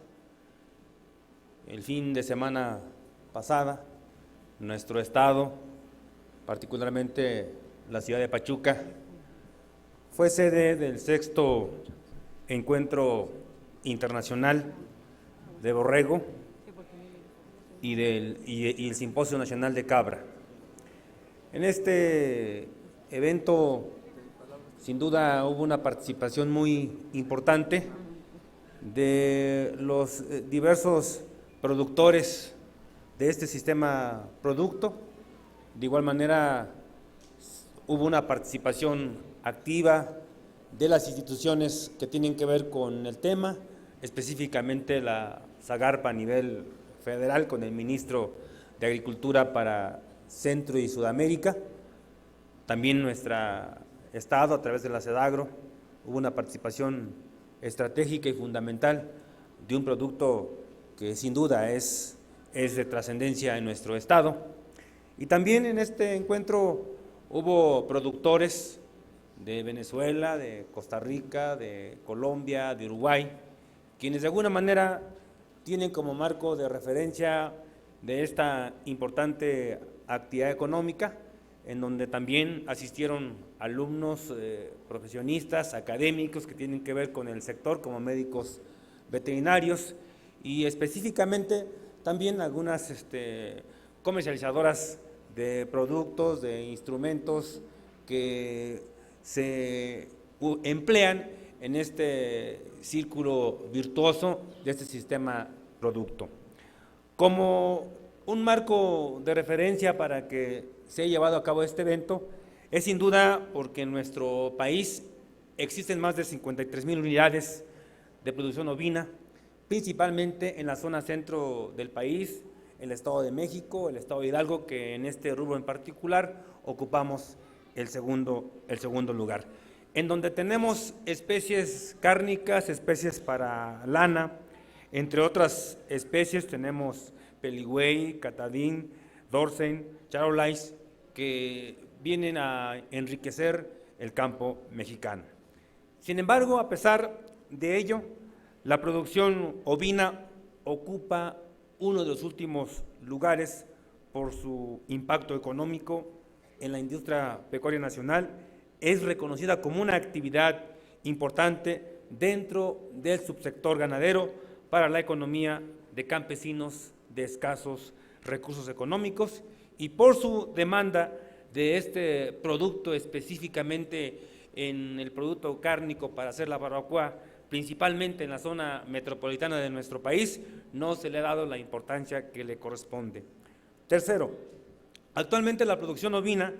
el fin de semana pasada, nuestro estado, particularmente la ciudad de Pachuca, fue sede del 6º Encuentro Internacional de Borrego, y el Simposio Nacional de Cabra. En este evento, sin duda, hubo una participación muy importante de los diversos productores de este sistema producto. De igual manera, hubo una participación activa de las instituciones que tienen que ver con el tema, específicamente la Zagarpa a nivel federal con el ministro de Agricultura para Centro y Sudamérica, también nuestro Estado a través de la SEDAGRO, hubo una participación estratégica y fundamental de un producto que sin duda es de trascendencia en nuestro Estado. Y también en este encuentro hubo productores de Venezuela, de Costa Rica, de Colombia, de Uruguay, quienes de alguna manera tienen como marco de referencia de esta importante actividad económica, en donde también asistieron alumnos, profesionistas, académicos que tienen que ver con el sector, como médicos veterinarios, y específicamente también algunas comercializadoras de productos, de instrumentos que se emplean en este círculo virtuoso de este sistema producto. Como un marco de referencia para que se haya llevado a cabo este evento, es sin duda porque en nuestro país existen más de 53,000 unidades de producción ovina, principalmente en la zona centro del país, el Estado de México, el Estado de Hidalgo, que en este rubro en particular ocupamos el segundo lugar, en donde tenemos especies cárnicas, especies para lana, entre otras especies tenemos peligüey, catadín, dorsen, charolais, que vienen a enriquecer el campo mexicano. Sin embargo, a pesar de ello, la producción ovina ocupa uno de los últimos lugares por su impacto económico en la industria pecuaria nacional. Es reconocida como una actividad importante dentro del subsector ganadero para la economía de campesinos de escasos recursos económicos, y por su demanda de este producto, específicamente en el producto cárnico para hacer la barbacoa, principalmente en la zona metropolitana de nuestro país, no se le ha dado la importancia que le corresponde. Tercero, actualmente la producción ovina,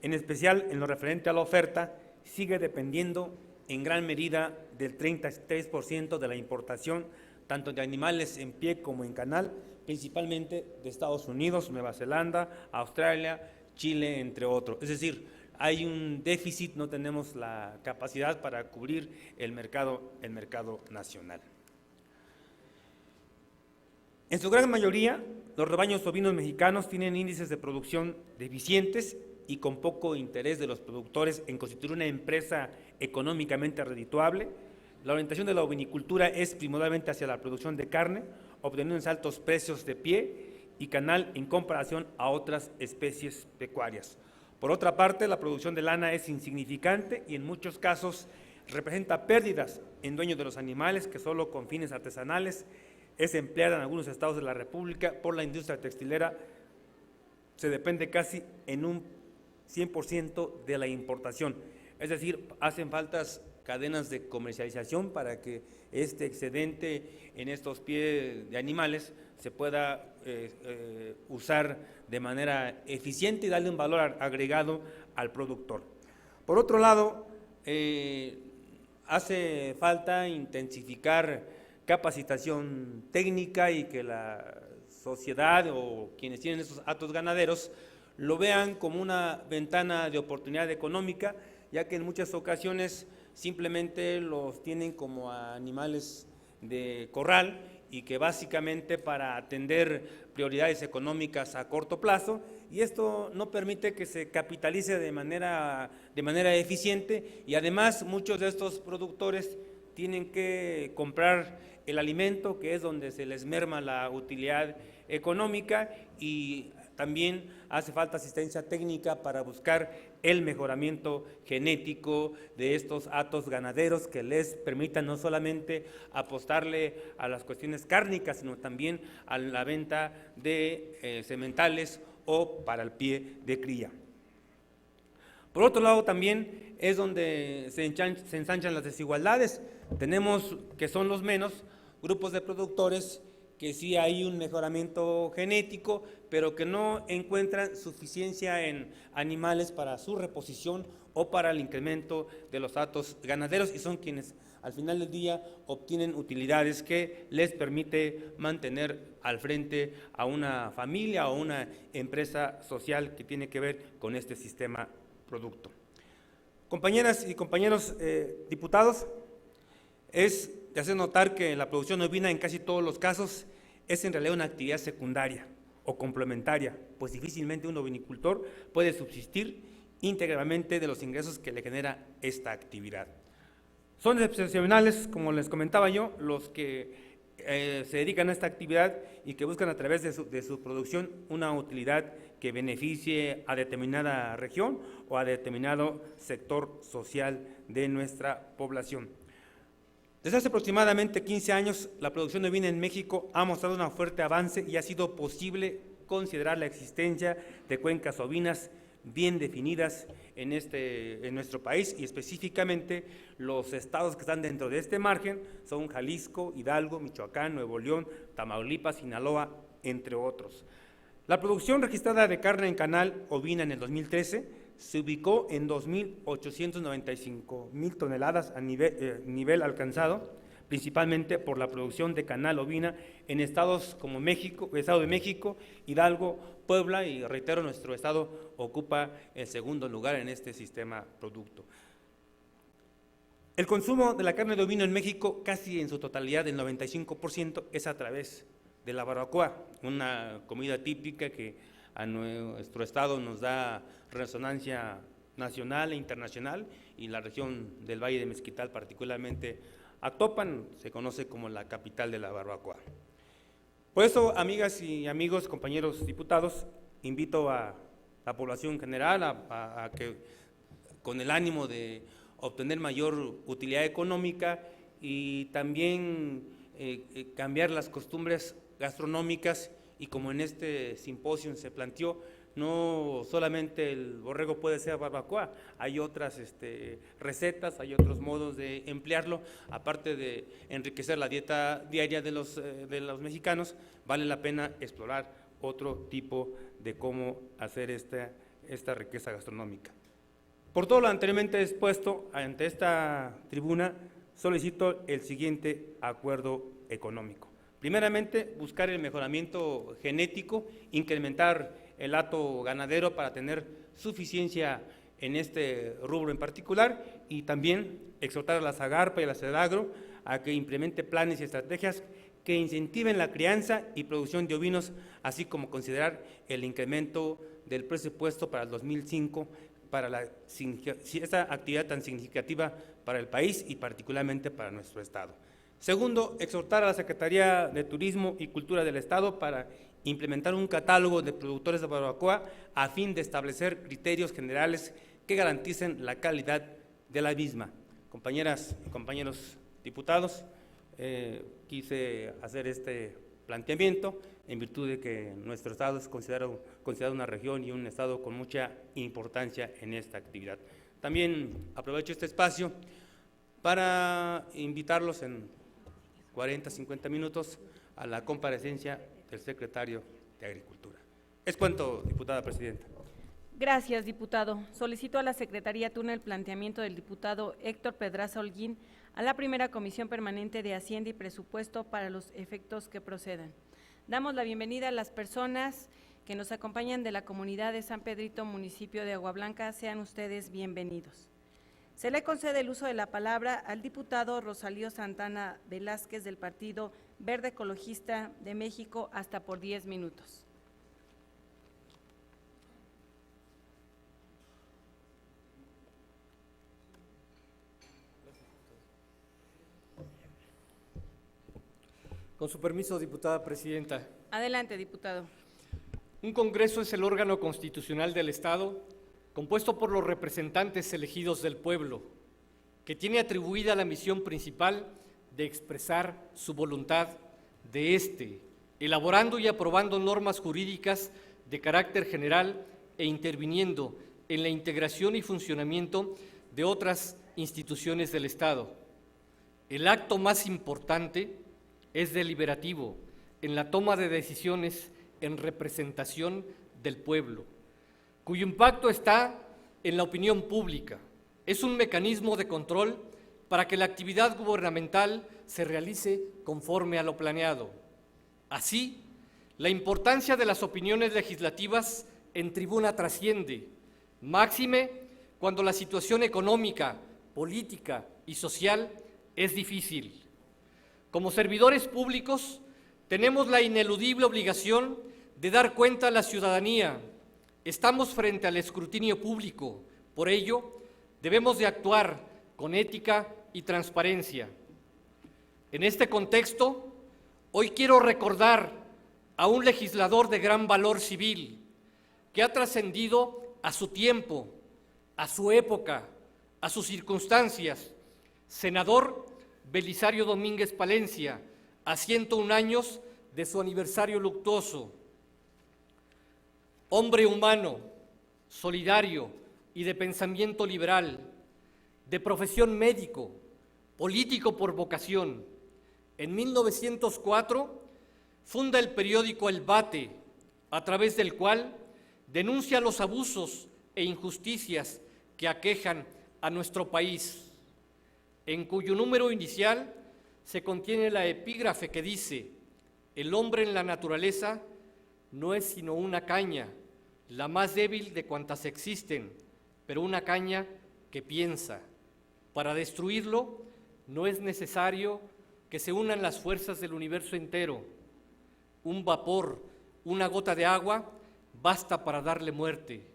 en especial en lo referente a la oferta, sigue dependiendo en gran medida del 33% de la importación, tanto de animales en pie como en canal, principalmente de Estados Unidos, Nueva Zelanda, Australia, Chile, entre otros. Es decir, hay un déficit, no tenemos la capacidad para cubrir el mercado nacional. En su gran mayoría, los rebaños ovinos mexicanos tienen índices de producción deficientes y con poco interés de los productores en constituir una empresa económicamente redituable. La orientación de la ovinicultura es primordialmente hacia la producción de carne, obteniendo altos precios de pie y canal en comparación a otras especies pecuarias. Por otra parte, la producción de lana es insignificante y en muchos casos representa pérdidas en dueños de los animales, que solo con fines artesanales es empleada en algunos estados de la República por la industria textilera. Se depende casi en un 100% de la importación, es decir, hacen faltas cadenas de comercialización para que este excedente en estos pies de animales se pueda usar de manera eficiente y darle un valor agregado al productor. Por otro lado, hace falta intensificar capacitación técnica y que la sociedad o quienes tienen esos hatos ganaderos lo vean como una ventana de oportunidad económica, ya que en muchas ocasiones simplemente los tienen como animales de corral y que básicamente para atender prioridades económicas a corto plazo, y esto no permite que se capitalice de manera eficiente, y además muchos de estos productores tienen que comprar el alimento, que es donde se les merma la utilidad económica, y también hace falta asistencia técnica para buscar el mejoramiento genético de estos hatos ganaderos que les permitan no solamente apostarle a las cuestiones cárnicas, sino también a la venta de sementales o para el pie de cría. Por otro lado, también es donde se ensanchan las desigualdades. Tenemos, que son los menos, grupos de productores que sí hay un mejoramiento genético, pero que no encuentran suficiencia en animales para su reposición o para el incremento de los hatos ganaderos, y son quienes al final del día obtienen utilidades que les permite mantener al frente a una familia o una empresa social que tiene que ver con este sistema producto. Compañeras y compañeros diputados, es de hacer notar que la producción ovina en casi todos los casos es en realidad una actividad secundaria o complementaria, pues difícilmente un ovinicultor puede subsistir íntegramente de los ingresos que le genera esta actividad. Son excepcionales, como les comentaba yo, los que se dedican a esta actividad y que buscan a través de su producción una utilidad que beneficie a determinada región o a determinado sector social de nuestra población. Desde hace aproximadamente 15 años, la producción ovina en México ha mostrado un fuerte avance y ha sido posible considerar la existencia de cuencas ovinas bien definidas en nuestro país, y específicamente los estados que están dentro de este margen son Jalisco, Hidalgo, Michoacán, Nuevo León, Tamaulipas, Sinaloa, entre otros. La producción registrada de carne en canal ovina en el 2013 se ubicó en 2.895.000 toneladas a nivel alcanzado, principalmente por la producción de canal ovina en estados como México, Estado de México, Hidalgo, Puebla, y reitero, nuestro estado ocupa el segundo lugar en este sistema producto. El consumo de la carne de ovino en México, casi en su totalidad, el 95%, es a través de la barbacoa, una comida típica que a nuestro estado nos da resonancia nacional e internacional, y la región del Valle de Mezquital, particularmente Actopan, se conoce como la capital de la barbacoa. Por eso, amigas y amigos, compañeros diputados, invito a la población en general a que, con el ánimo de obtener mayor utilidad económica y también cambiar las costumbres gastronómicas, y como en este simposio se planteó, no solamente el borrego puede ser barbacoa, hay otras recetas, hay otros modos de emplearlo, aparte de enriquecer la dieta diaria de los mexicanos, vale la pena explorar otro tipo de cómo hacer esta riqueza gastronómica. Por todo lo anteriormente expuesto, ante esta tribuna solicito el siguiente acuerdo económico. Primeramente, buscar el mejoramiento genético, incrementar el hato ganadero para tener suficiencia en este rubro en particular, y también exhortar a la Zagarpa y a la Sedagro a que implemente planes y estrategias que incentiven la crianza y producción de ovinos, así como considerar el incremento del presupuesto para el 2005 para esta actividad tan significativa para el país y particularmente para nuestro estado. Segundo, exhortar a la Secretaría de Turismo y Cultura del Estado para implementar un catálogo de productores de barbacoa a fin de establecer criterios generales que garanticen la calidad de la misma. Compañeras y compañeros diputados, quise hacer este planteamiento en virtud de que nuestro estado es considerado una región y un estado con mucha importancia en esta actividad. También aprovecho este espacio para invitarlos en 40, 50 minutos a la comparecencia del secretario de Agricultura. Es cuanto, diputada presidenta. Gracias, diputado. Solicito a la Secretaría turna el planteamiento del diputado Héctor Pedraza Holguín a la primera Comisión Permanente de Hacienda y Presupuesto para los efectos que procedan. Damos la bienvenida a las personas que nos acompañan de la comunidad de San Pedrito, municipio de Agua Blanca. Sean ustedes bienvenidos. Se le concede el uso de la palabra al diputado Rosalío Santana Velázquez del Partido Verde Ecologista de México, hasta por 10 minutos. Con su permiso, diputada presidenta. Adelante, diputado. Un Congreso es el órgano constitucional del Estado compuesto por los representantes elegidos del pueblo, que tiene atribuida la misión principal de expresar su voluntad de éste, elaborando y aprobando normas jurídicas de carácter general e interviniendo en la integración y funcionamiento de otras instituciones del Estado. El acto más importante es deliberativo, en la toma de decisiones en representación del pueblo, cuyo impacto está en la opinión pública. Es un mecanismo de control para que la actividad gubernamental se realice conforme a lo planeado. Así, la importancia de las opiniones legislativas en tribuna trasciende, máxime cuando la situación económica, política y social es difícil. Como servidores públicos, tenemos la ineludible obligación de dar cuenta a la ciudadanía. Estamos frente al escrutinio público, por ello, debemos de actuar con ética y transparencia. En este contexto, hoy quiero recordar a un legislador de gran valor civil que ha trascendido a su tiempo, a su época, a sus circunstancias, senador Belisario Domínguez Palencia, a 101 años de su aniversario luctuoso. Hombre humano, solidario y de pensamiento liberal, de profesión médico, político por vocación. En 1904 funda el periódico El Bate, a través del cual denuncia los abusos e injusticias que aquejan a nuestro país, en cuyo número inicial se contiene la epígrafe que dice: el hombre en la naturaleza no es sino una caña, la más débil de cuantas existen, pero una caña que piensa. Para destruirlo no es necesario que se unan las fuerzas del universo entero. Un vapor, una gota de agua, basta para darle muerte.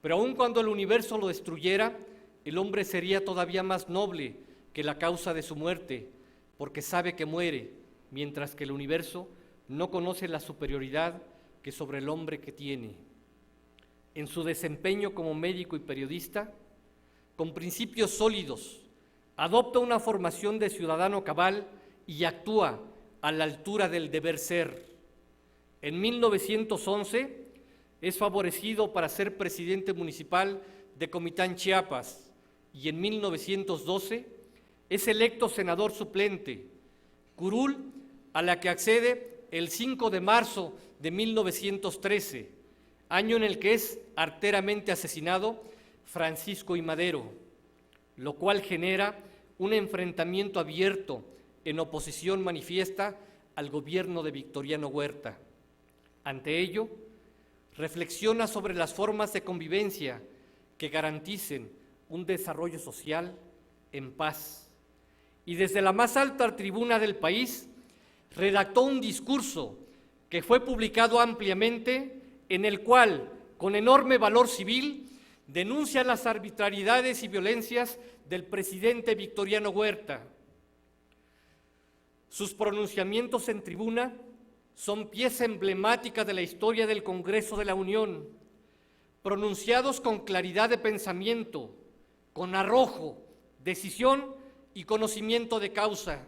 Pero aun cuando el universo lo destruyera, el hombre sería todavía más noble que la causa de su muerte, porque sabe que muere, mientras que el universo no conoce la superioridad que sobre el hombre que tiene. En su desempeño como médico y periodista, con principios sólidos, adopta una formación de ciudadano cabal y actúa a la altura del deber ser. En 1911 es favorecido para ser presidente municipal de Comitán, Chiapas, y en 1912 es electo senador suplente, curul a la que accede el 5 de marzo de 1913, año en el que es arteramente asesinado Francisco I. Madero, lo cual genera un enfrentamiento abierto en oposición manifiesta al gobierno de Victoriano Huerta. Ante ello, reflexiona sobre las formas de convivencia que garanticen un desarrollo social en paz. Y desde la más alta tribuna del país, redactó un discurso que fue publicado ampliamente, en el cual, con enorme valor civil, denuncia las arbitrariedades y violencias del presidente Victoriano Huerta. Sus pronunciamientos en tribuna son pieza emblemática de la historia del Congreso de la Unión, pronunciados con claridad de pensamiento, con arrojo, decisión y conocimiento de causa.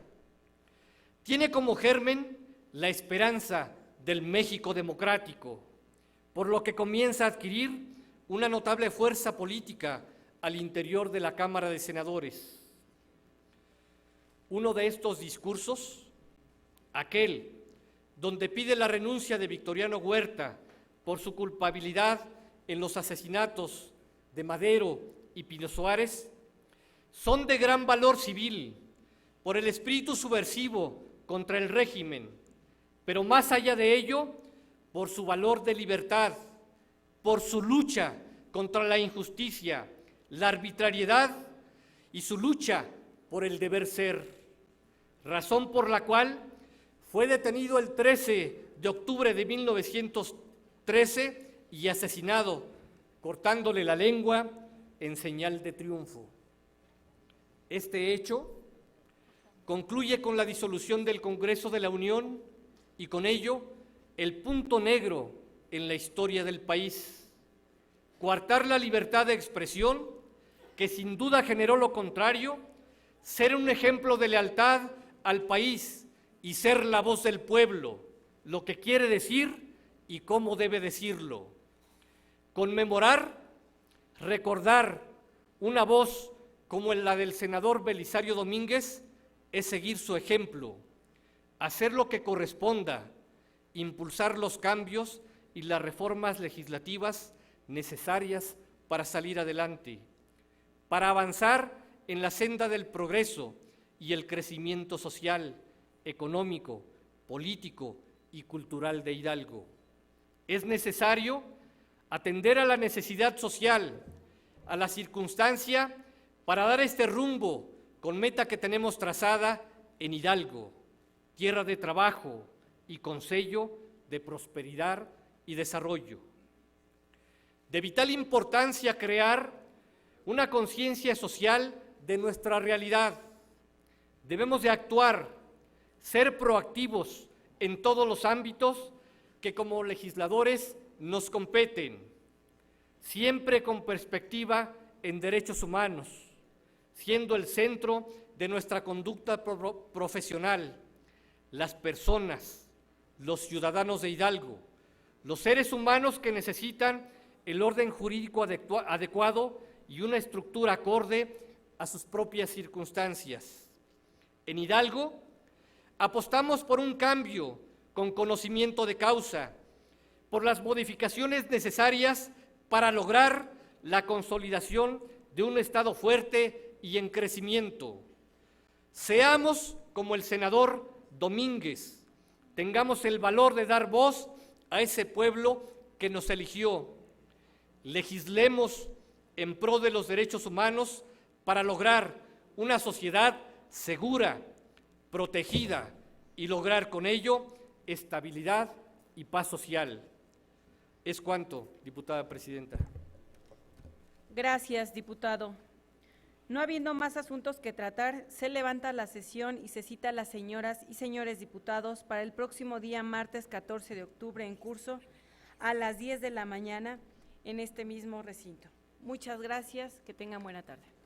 Tiene como germen la esperanza del México democrático, por lo que comienza a adquirir una notable fuerza política al interior de la Cámara de Senadores. Uno de estos discursos, aquel donde pide la renuncia de Victoriano Huerta por su culpabilidad en los asesinatos de Madero y Pino Suárez, son de gran valor civil por el espíritu subversivo contra el régimen, pero más allá de ello, por su valor de libertad, por su lucha contra la injusticia, la arbitrariedad y su lucha por el deber ser, razón por la cual fue detenido el 13 de octubre de 1913 y asesinado, cortándole la lengua en señal de triunfo. Este hecho concluye con la disolución del Congreso de la Unión y con ello el punto negro en la historia del país, coartar la libertad de expresión, que sin duda generó lo contrario, ser un ejemplo de lealtad al país y ser la voz del pueblo, lo que quiere decir y cómo debe decirlo. Conmemorar, recordar una voz como la del senador Belisario Domínguez es seguir su ejemplo, hacer lo que corresponda, impulsar los cambios y las reformas legislativas necesarias para salir adelante, para avanzar en la senda del progreso y el crecimiento social, económico, político y cultural de Hidalgo. Es necesario atender a la necesidad social, a la circunstancia, para dar este rumbo con meta que tenemos trazada en Hidalgo, tierra de trabajo y con sello de prosperidad y desarrollo. De vital importancia crear una conciencia social de nuestra realidad. Debemos de actuar, ser proactivos en todos los ámbitos que como legisladores nos competen, siempre con perspectiva en derechos humanos, siendo el centro de nuestra conducta profesional, las personas, los ciudadanos de Hidalgo, los seres humanos que necesitan el orden jurídico adecuado y una estructura acorde a sus propias circunstancias. En Hidalgo apostamos por un cambio con conocimiento de causa, por las modificaciones necesarias para lograr la consolidación de un Estado fuerte y en crecimiento. Seamos como el senador Domínguez, tengamos el valor de dar voz a ese pueblo que nos eligió. Legislemos en pro de los derechos humanos para lograr una sociedad segura, protegida y lograr con ello estabilidad y paz social. Es cuanto, diputada presidenta. Gracias, diputado. No habiendo más asuntos que tratar, se levanta la sesión y se cita a las señoras y señores diputados para el próximo día martes 14 de octubre en curso a las 10 de la mañana en este mismo recinto. Muchas gracias, que tengan buena tarde.